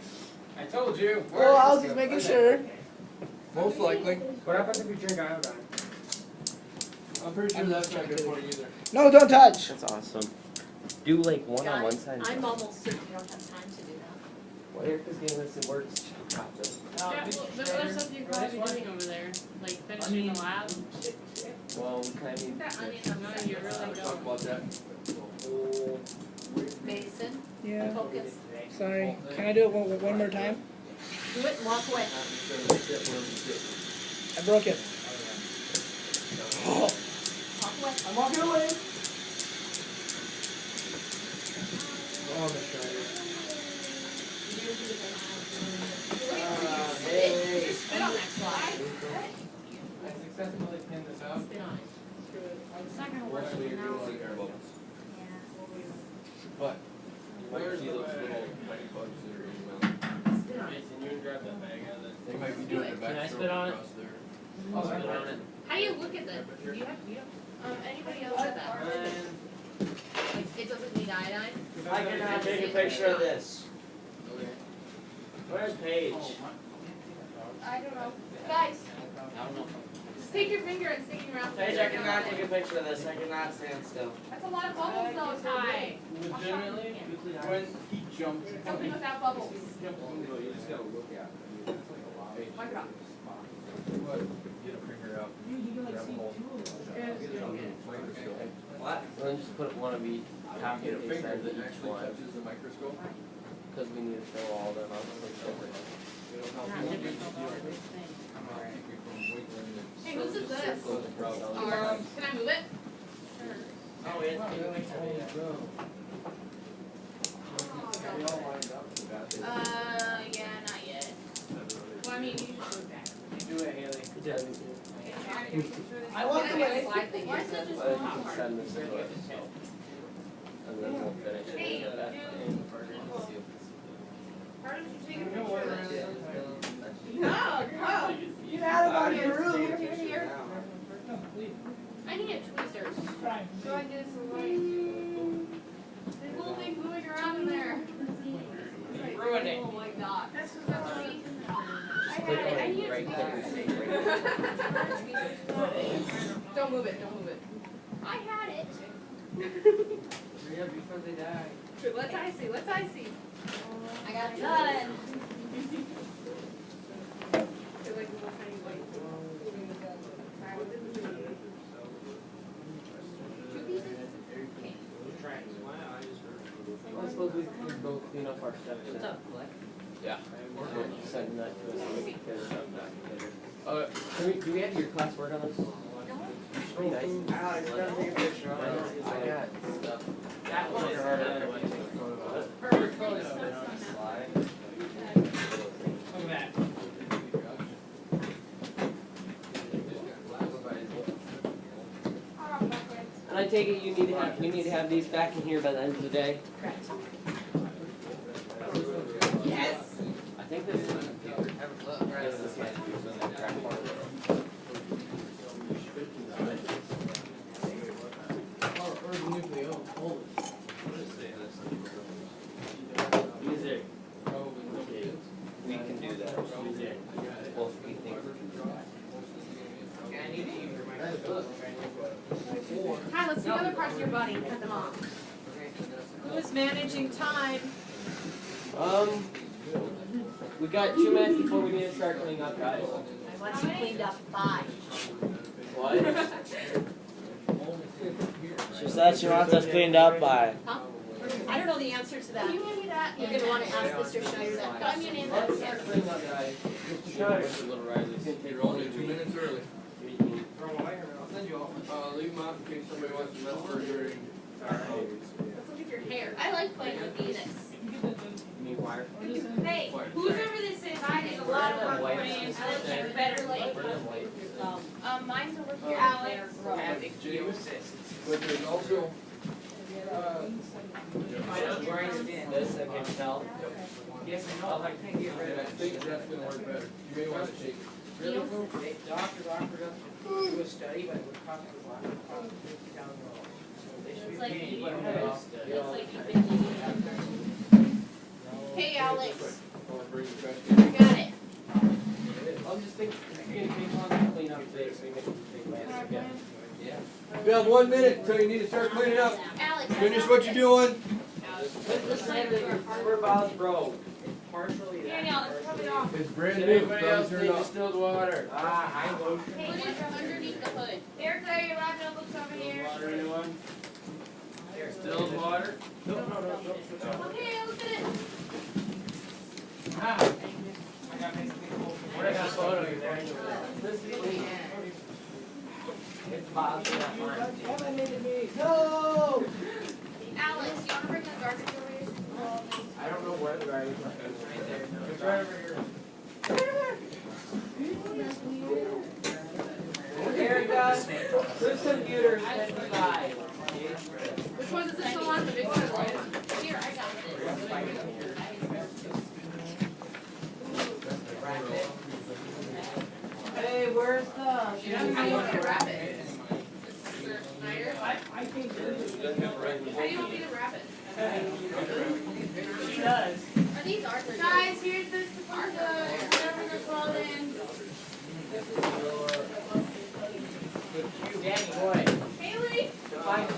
I told you. Well, I was just making sure. Most likely. What happens if you drink iodine? I'm pretty sure that's not good for you either. No, don't touch. That's awesome. Do like one on one Guys, side. I'm almost certain you don't have time to do that. Well, Erica's getting us in words. Chop this. Yeah, well, the other stuff you guys are doing over there, like finishing the lab. Well, we kinda need That to. onion, I'm not, you really Talk don't. about that. Mason, Yeah, focus. sorry. Can I do it one more time? Do it and walk away. I broke it. Walk away. I'm walking away. Oh, the shredder. Hey. Spit on that slide. I successfully pinned this up. Spit on it. It's not gonna work now. But You might see those little tiny bugs that are in your mouth. Spit on it. Jason, you can grab that bag out of there. they might be doing the Can I back spit on it? across there. Oh, Spit on it. How do you look at the, do you have, anybody else have that? Like, it doesn't need iodine? I can take a picture of this. Where's Paige? I don't know. Guys, I don't know. just take your finger and stick it around. Paige, I cannot take a picture of this. I cannot stand still. That's a lot of bubbles though, Ty. Legitimately, when he jumped. Something without bubbles. You just gotta look at it. I mean, that's like a lot. Wipe it off. Get a finger out. Grab a hold. Microscope. What? Well, then just put one of each, half Get a of each finger side of that each actually one, touches the microscope. cause we need to show all of them on the different. It'll help Not you different, keep although you this thing. from wiggling and Hey, whose is this? circles around. Can I move it? Oh, we have to take a picture of it. Yeah, not yet. Well, I mean, you should move back. Do it, Haley. I walked away. Why is it just But one you can part? send this to us, so. And then we'll finish it. Hey, Get that dude. in. Why did you take a picture of this? No, No. Get out of my room. Here. I need tweezers. So I get some light. There's little things moving around in there. Ruined it. Oh my god. That's me. I had Click it. I on need right there, tweezers. say right there. Don't move it, don't move it. I had it. Hurry up before they die. Let Ty see, let Ty see. I got it done. They're like little tiny white. Two pieces? Okay. I suppose we could go clean up our stuff. What's up? Yeah. Send that to us so we can get it up back together. Do we have your classwork on this? Nice. Alex, gotta take a picture of it. I got stuff. That one is Harder done. than I take a photo of it. Perfect. Slide. Look at that. And I take it you need to have, we need to have these back in here by the end of the day? Correct. Yes. I think this is. Yes, this might be the track part. Or the nucleo. Music. We can do that. Music. Well, we think we can do that. Yeah, I need to use your microscope. Ty, let's see other parts of your body and cut them off. Who's managing time? We got 2 minutes before we need to start cleaning up, guys. I want you cleaned up by. What? She said she wants us cleaned up by. Huh? I don't know the answer to that. Can you hand me that? You're gonna wanna ask Mr. Schneider that Got me an question. answer. Let's start cleaning up, guys. Mr. Schneider. Little Riley's. You're only 2 minutes early. I'll send you all. Leave them out in case somebody wants to mess for during. Let's look at your hair. I like playing with these. You need wire? Hey, whoever this is, I did a lot of work putting in. I like you better late. Mine's over here, Alex. But there's also, This, I can tell. Yes, I know. I can't get rid and I of think that's gonna work better. You may want to shake it. Really cool. Doctors offered us to do a study, but it would cost a lot. It would cost $50,000. So they should be It's like paying you- you. It's like you Hey, Alex. I'll bring the trash I can. got it. I'll just think, it's gonna take long to clean up today, so we make it take less again. Yeah. You have 1 minute until you need to start cleaning up. Alex. I Finish got what this. you're doing. Mr. Schneider, we're about broke. partially that. Danielle, it's probably off. It's brand new, Anybody probably else turned need off. distilled water? I lotion. Hey, look underneath the hood. Eric, are your lab notebooks over here? Water, anyone? Distilled water? No. Okay, look at it. Ah. I got nice big hole. Where's the photo you there? This is clean. It's Bob's not mine. No! Alex, you wanna bring the garbage over here? I don't know where the garbage is. It's right there. It's right over here. Erica, this computer is 55. Which one does it show on the big one? Here, I got it. Hey, where's the? How do you want me to wrap it? I think this is. How do you want me to wrap it? She does. Are these ours? Guys, here's this, whatever they're called in. Danny, boy. Haley, The pipes.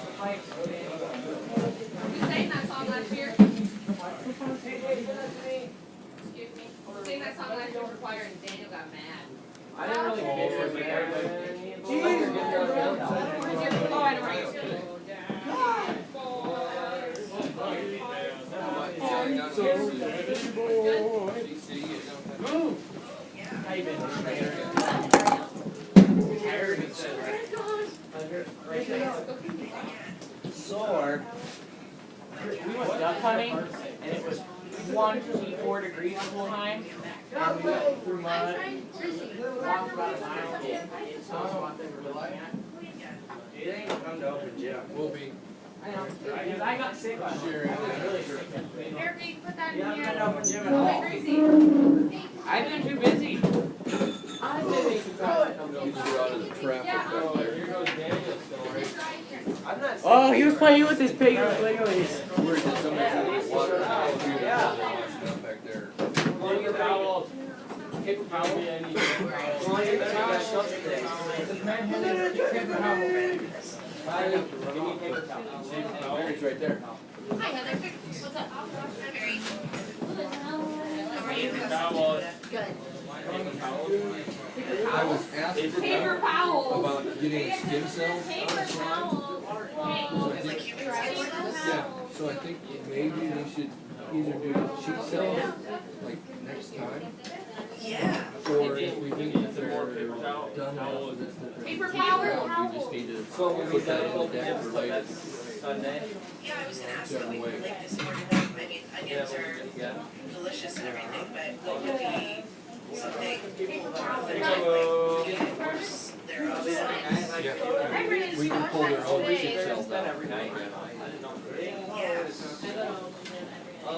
we sang that song last year. Excuse me. We sang that song last year for choir and Daniel got mad. I didn't really get it, but everybody. Oh, I know where you're going. How you been? Sore. We went duck hunting, and it was 104 degrees the whole time. And we went through mud, walked about a mile. It's not what they were looking at. You didn't even come to open gym. We'll be. I know, because I got sick last year. I was really sick. Eric, you can put that in You here. haven't been to open gym at all. Gracie. I've been too busy. I've been making time. These are out of the traffic Yeah. back there. Here goes Daniel's story. It's right here. I'm not sick. Oh, he was playing with his pig Legos. Where did somebody put the water out? Yeah. Stuff back there. Paper towel. Paper towel. Yeah, I need paper towel. Well, you got shut today. Mary's right there. Hi, Heather. What's up? Mary, How are you? Towel. Good. I was asking Paper towels. about getting stem cells. Paper towels. like human Yeah, so I think maybe we should either do sheet cells like next time, Yeah. or if we think that they're done now with this, that Paper they're towel. we just need to So when we put that done in the open deck gym for stuff, later. that's Sunday. Yeah, I was gonna ask Whichever you, way. like this morning, I mean, onions are delicious and everything, but like if we someday, of course, they're also. Yeah, we can pull their own sheet cells out. Every night. Yeah. I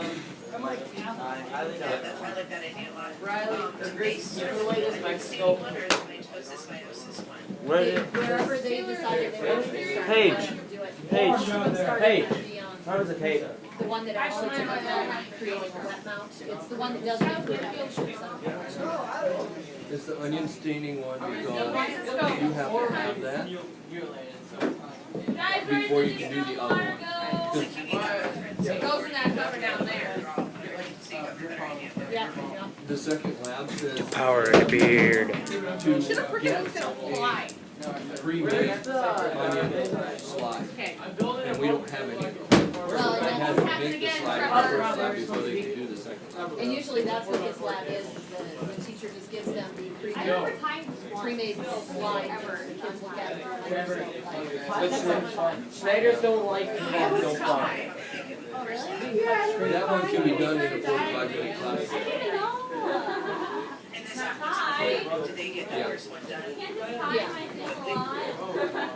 highly doubt That's why I like that idea a lot. Riley, They you sort can of weigh this like microscope. one or the mitosis, meiosis one. What is it? Wherever they decided they wanted to start, Paige. let them do it. Paige. Most of them started Paige. at the, How does it taste? the one that actually took the time creating a wet mount. It's the one that doesn't include field trips, unfortunately. It's the onion staining one because you have to have that Guys, before you can do the other one. go? It goes in that cover down there. Yeah, yeah. The second lab says Power of the beard. to Should have freaking get looked at a fly. pre-made onion slide, Okay. and we don't have any of those. Well, I had to make the slide in the first lab before they could do the second lab. and usually that's what his lab is the teacher just gives them the pre-made slide for the kids look at it. Schneiders don't like to have no fly. That one can be done in a 45-minute class. And then after, do they get the first one done? Yeah.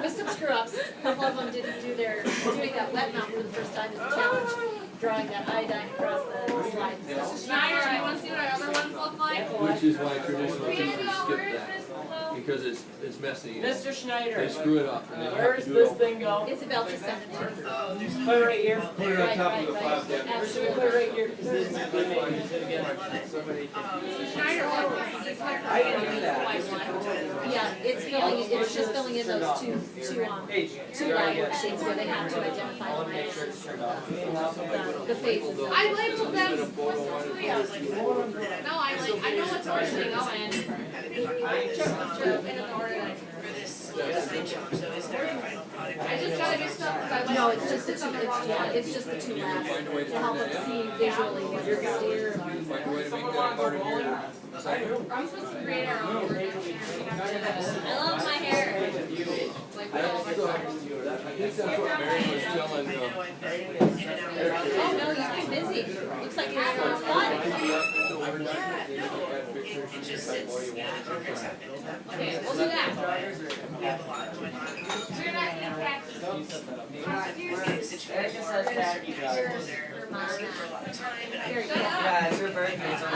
With some screw ups, a couple of them didn't do doing that wet mount for the first time as a challenge, drawing that iodine across the slide and stuff. Schneider, you wanna see what our other ones look like? Which is why traditional teachers skip that. because it's messy. and Mr. Schneider, They screw it up and they have where's to do it this all. thing go? Isabel just sent it to me. Put it right here. Put it on top of the file cabinet. Or should we put it right here? Because this is good use it again. Somebody can. I can do that. Yeah, it's just filling in those two line worksheets where they have to identify the lines. The phases. I labeled them. What's the three? I was like, no, I know what's originally going. In order. For this site job, so is there a final product? I just got it mixed up because I went. No, it's just the two, it's just the two labs to help them see visually what you're Find a way to make that part of your site. I'm supposed to create our own. I love my hair. Like, I think that's what Mary was telling Oh, no, you've been busy. Looks like you're having fun. It just sits, progress happened. Okay, we'll do that. We have a lot going on. So you're not gonna practice. Erica says tacky jobs. They're learning for a lot of time and I. Yeah, it's her birthday, so I'm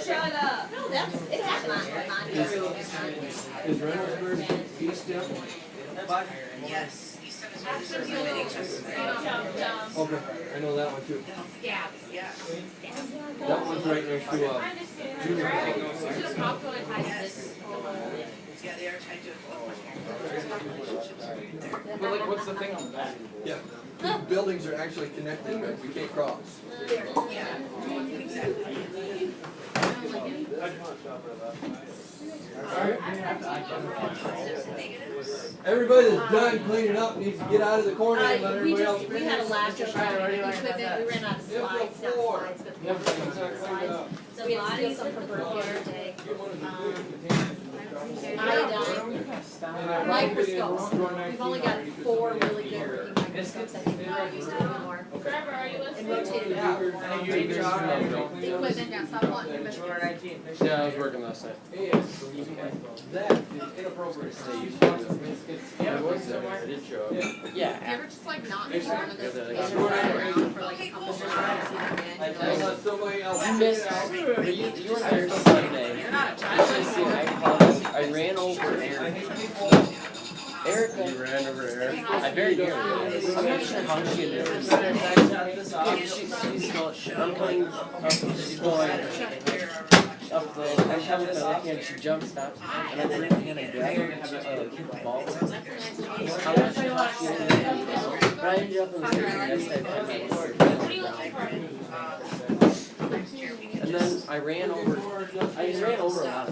Shut up. No, that's, it happened on here. Is Reynoldsburg East step? Yes, Easton is where this is living just. Okay, I know that one too. Yeah. Yeah. That one's right next to, junior high. Should have popped when I had this. Yeah, they are tied to it. But like, what's the thing on that? Yeah. These buildings are actually connected, but we can't cross. Yeah, exactly. Everybody that's done cleaning up needs to get out of the corner and let We everybody else just, finish. we had a lack of equipment, we ran out of slides, not slides, but we have slides. So we had to steal some from Burger today. Iodine, microscopes, we've only got 4 really good working microscopes, I think we could use a little more. Trevor, are you And listening? rotate it out. The equipment got stop wanting to Yeah, I was working last night. That is inappropriate. I was there, I did show up. yeah. You ever just like not There's inform of this? there's Just a- run around for like a couple of hours. Unless somebody else. You missed, you were there Sunday. You're not a I should see, I ran over Erica. You ran over Eric. I very nearly. I'm not sure how she did it. I'm coming up the floor. Up the, I'm coming to the and she jump stops, and I'm reaching in and grab her and have a ball. I want to talk to you, but I ended up in the street and I started coming and then I ran over a lot of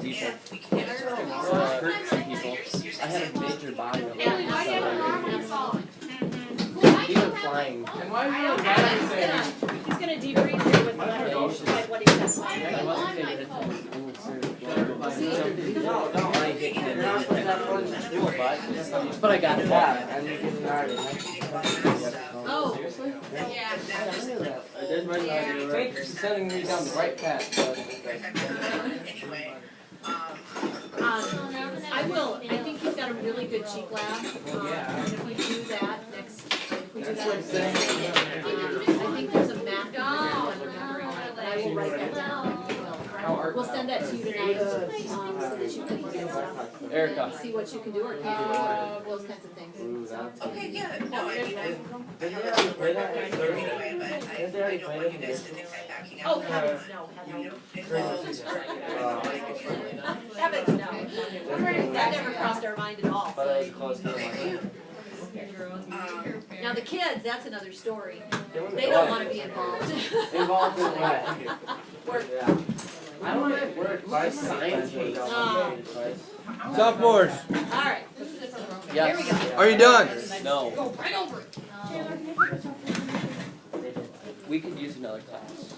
people. Hurt some people. I had a major body of Haley, why do you have a normal phone? He went flying. And why is your guy saying? He's gonna debrief here with like what he says. I wasn't taking it but I got that. I'm getting started. Oh, Yeah. I did my Thank you for sending me down the right path. Anyway, I will, I think he's got a really good cheek lab, and if we do that next, if we do that next day, I think there's a map I'm remembering, but I will write that down. We'll send that to you tonight, so that you can look at stuff. Erica. See what you can do, or can't do, or those kinds of things. okay, yeah, no, I mean, Did they already play that? anyway, but I don't want you guys to think I'm backing out. Oh, heavens, no, heavens. Heavens, no. That never crossed our mind at all. But I was close to it. Now, the kids, that's another story. They don't wanna be involved. Involved in what? Work. I don't like work. My science was Sophomores, Alright, Yes. here we go. are you done? No. Go right over it. We could use another class.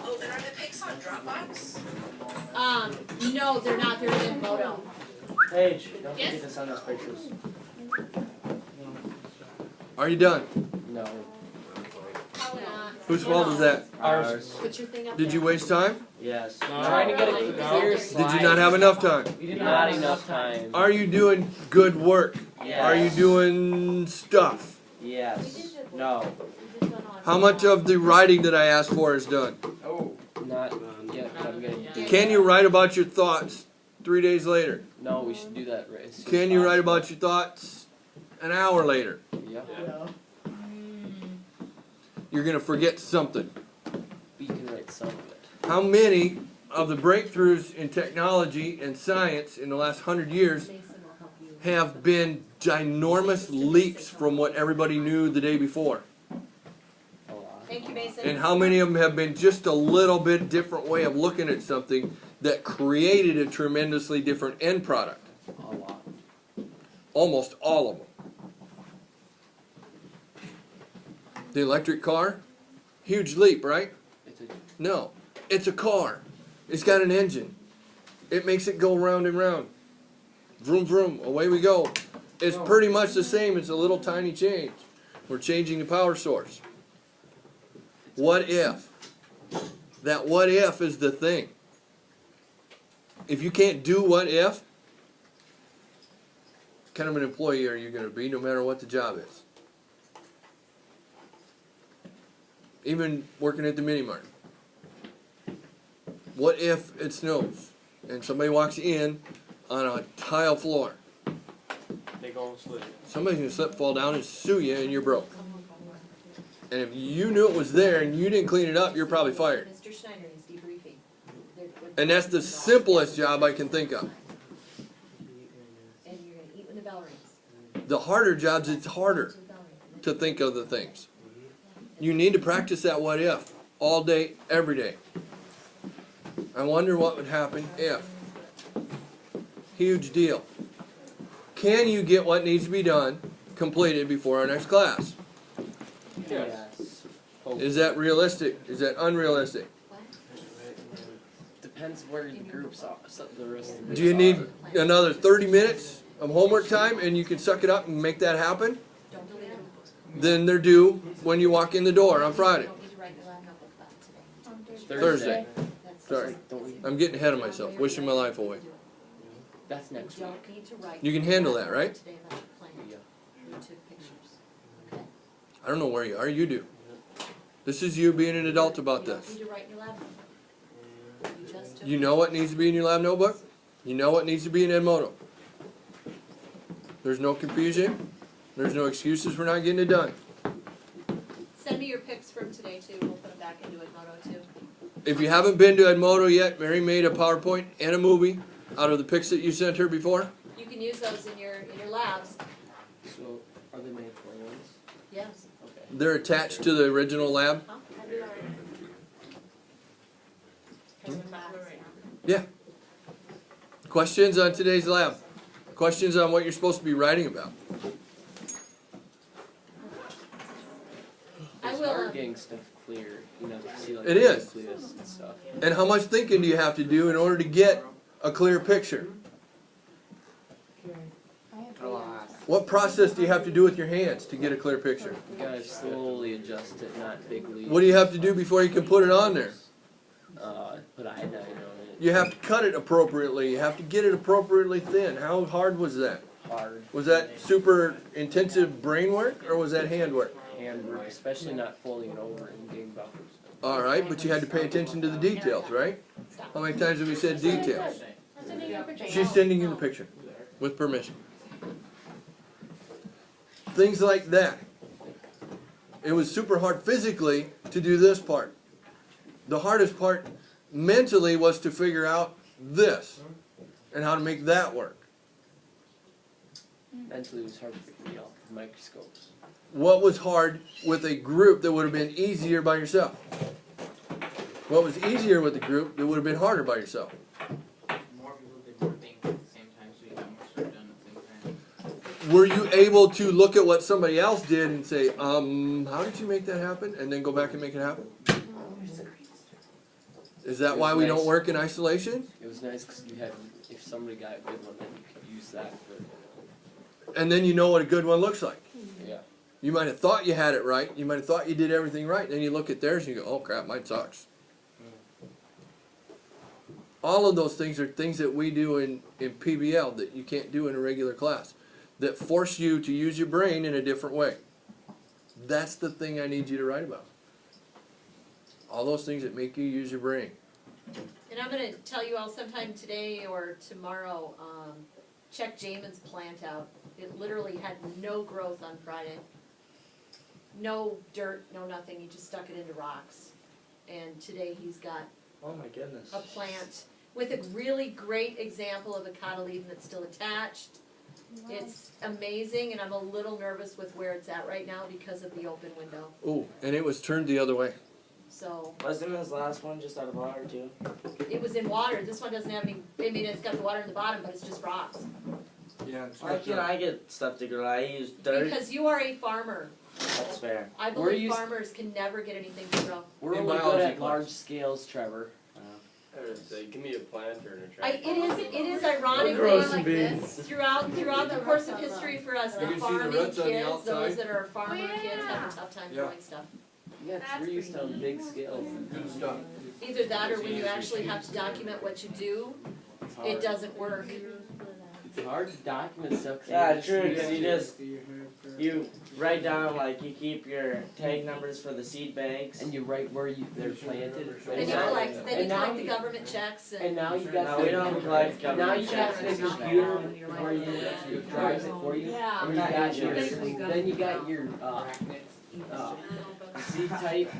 Oh, and are the pics on Dropbox? No, they're not, they're in Moto. Paige, don't forget to send us pictures. Are you done? No. Whose fault is that? Ours. Put your thing up Did you there. waste time? Yes. Trying to get a clear slide. Did you not have enough time? Not enough time. Are you doing good work? Yes. Are you doing stuff? Yes. No. How much of the writing that I asked for is done? Oh. Not yet, but I'm gonna do. Can you write about your thoughts 3 days later? No, we should do that right. as soon as Can you write possible. about your thoughts an hour later? Yep. You're going to forget something. We can write some of it. How many of the breakthroughs in technology and science in the last 100 years have been ginormous leaps from what everybody knew the day before? A lot. Thank you, Mason. And how many of them have been just a little bit different way of looking at something that created a tremendously different end product? A lot. Almost all of them. The electric car, huge leap, right? It's a No, it's a car. It's got an engine. It makes it go round and round. Vroom, vroom, away we go. It's pretty much the same. It's a little tiny change. We're changing the power source. What if? That what if is the thing. If you can't do what if, what kind of an employee are you going to be no matter what the job is? Even working at the mini mart. What if it snows and somebody walks in on a tile floor? They go and slip. Somebody's going to slip, fall down, and sue you, and you're broke. And if you knew it was there and you didn't clean it up, you're probably fired. Mr. Schneider is debriefing. And that's the simplest job I can think of. And you're going to eat when the bell rings. The harder jobs, it's harder to think of the things. You need to practice that what if all day, every day. I wonder what would happen if. Huge deal. Can you get what needs to be done completed before our next class? Yes. Is that realistic? Is that unrealistic? Depends where the groups are. So the rest of the Do you groups need are. another 30 minutes of homework time and you can suck it up and make that happen? Don't delete them. Then they're due when you walk in the door on Friday. You don't need to write your lab notebook about it today. Thursday. That's Sorry. Don't we? I'm getting ahead of myself, wishing my life away. That's next You week. don't need to write. You can handle that, right? Today about the plan. Yeah. You took pictures. Okay? I don't know where you are, you do. This is you being an adult about You don't this. need to write your lab notebook. You just took. You know what needs to be in your lab notebook? You know what needs to be in Edmodo. There's no confusion. There's no excuses for not getting it done. Send me your pics from today too. We'll put them back into Edmodo too. If you haven't been to Edmodo yet, Mary made a PowerPoint and a movie out of the pics that you sent her before. You can use those in your labs. So are they made plans? Yes. Okay. They're attached to the original lab. Huh? I do already. Yeah. Questions on today's lab? Questions on what you're supposed to be writing about? I It's will, hard getting stuff clear. You know, to see like It the is. nucleus and stuff. And how much thinking do you have to do in order to get a clear picture? A lot. What process do you have to do with your hands to get a clear picture? You gotta slowly adjust it, not big leaps. What do you have to do before you can put it on there? Put iodine on it. You have to cut it appropriately. You have to get it appropriately thin. How hard was that? Hard. Was that super intensive brain work or was that hand work? Hand work, especially not folding it over and getting buffers. All right, but you had to pay attention to the details, right? How many times have we said details? I'm sending you a picture. She's sending you the picture with permission. Things like that. It was super hard physically to do this part. The hardest part mentally was to figure out this and how to make that work. Mentally, it was hard to figure me out with microscopes. What was hard with a group that would have been easier by yourself? What was easier with a group that would have been harder by yourself? More people did more things at the same time, so you got more stuff done at the same time. Were you able to look at what somebody else did and say, how did you make that happen? And then go back and make it happen? Is that why we don't work in isolation? It was nice because you had, if somebody got a good one, then you could use that for. And then you know what a good one looks like. Yeah. You might have thought you had it right. You might have thought you did everything right. Then you look at theirs and you go, oh crap, mine sucks. All of those things are things that we do in PBL that you can't do in a regular class. That force you to use your brain in a different way. That's the thing I need you to write about. All those things that make you use your brain. And I'm gonna tell you all sometime today or tomorrow, check Jamin's plant out. It literally had no growth on Friday. No dirt, no nothing, he just stuck it into rocks. And today he's got Oh my goodness. a plant with a really great example of a cotyledon that's still attached. It's amazing, and I'm a little nervous with where it's at right now because of the open window. Oh, and it was turned the other way. So, Wasn't this last one just out of water too? it was in water, this one doesn't have any, I mean, it's got the water in the bottom, but it's just rocks. Yeah, it's Why not can't I get stuff to grow? I use dirt. Because you are a farmer. That's fair. I We're believe used- farmers can never get anything to grow. We're In only good biology at class. large scales, Trevor. I would say, give me a planter and a It tractor. is Grow ironically, some beans. throughout the course of history for us, You the can see the farming roots on the kids, those outside. that are farmer Oh, yeah. kids have a tough time Yeah. growing stuff. Yeah, we're used to big scales. Good stuff. Either that or when you actually have to document what you do, it doesn't work. It's hard to document stuff. 'cause Yeah, you're true, used 'cause to- you write down, like, you keep your tag numbers for the seed banks. And you write where they're planted. Then you now- collect, then you and now collect the you- government checks And and, now you got No, we don't collect now government you got checks. the computer where it drives it for you. yeah. And then you got your seed type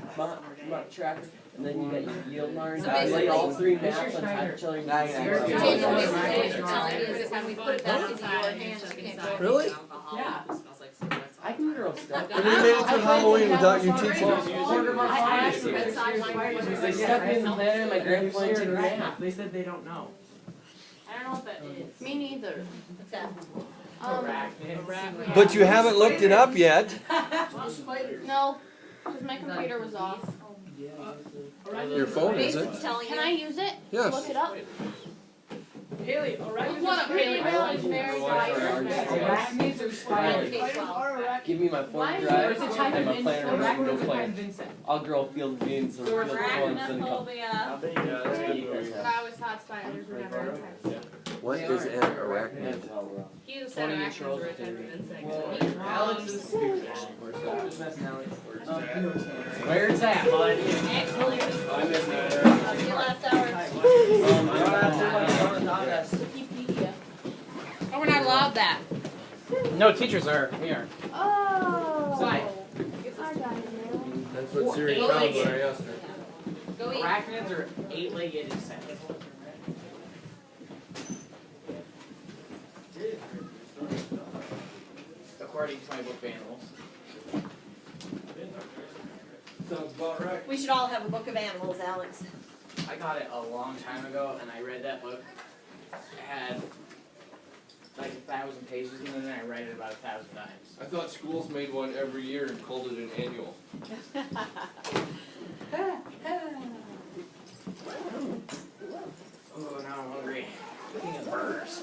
tracker, and then you got your yield marker. So You lay all basically- three maps on top of each other. Now you can Jason, actually- basically what you're telling me is that when we put it back into your hands, you can't go. Really? Yeah. I can grow stuff. And you made it through Halloween without you teaching us. They stuck me in the plan and my grandpa took a nap. They said they don't know. I don't know what that is. Me neither. What's that? But you haven't looked it up yet. No, because my computer was off. Your phone is it? Mason's telling Can I you. use it? Yes. Look it up. Haley, alright. What up, Haley? It's very tired. Arachnids or spiders? K-12. Give me my phone Why is drive there- and my planner and we go Arachnids play. and Vincent. I'll grow a field of beans or So we're a field of tracking corn and that come. phobia. How big is that's it? good. You guys have? That was hot spiders or whatever. What is an arachnid? He was said arachnids were a type of insect. Alex is stupid. Where's that, bud? Actually, I missed that. I'll see you last hour. I don't have to my phone on us. Wikipedia. Oh, we're not allowed that. No, teachers are. We are. Oh. Why? I got it now. That's what Siri found when I asked her. Go eat. Arachnids are 8-legged insects. According to my book of animals. Sounds about right. We should all have a book of animals, Alex. I got it a long time ago, and I read that book. It had like 1,000 pages, and then I read it about 1,000 times. I thought schools made one every year and called it an annual. Oh, now I'm hungry. Speaking of burgers.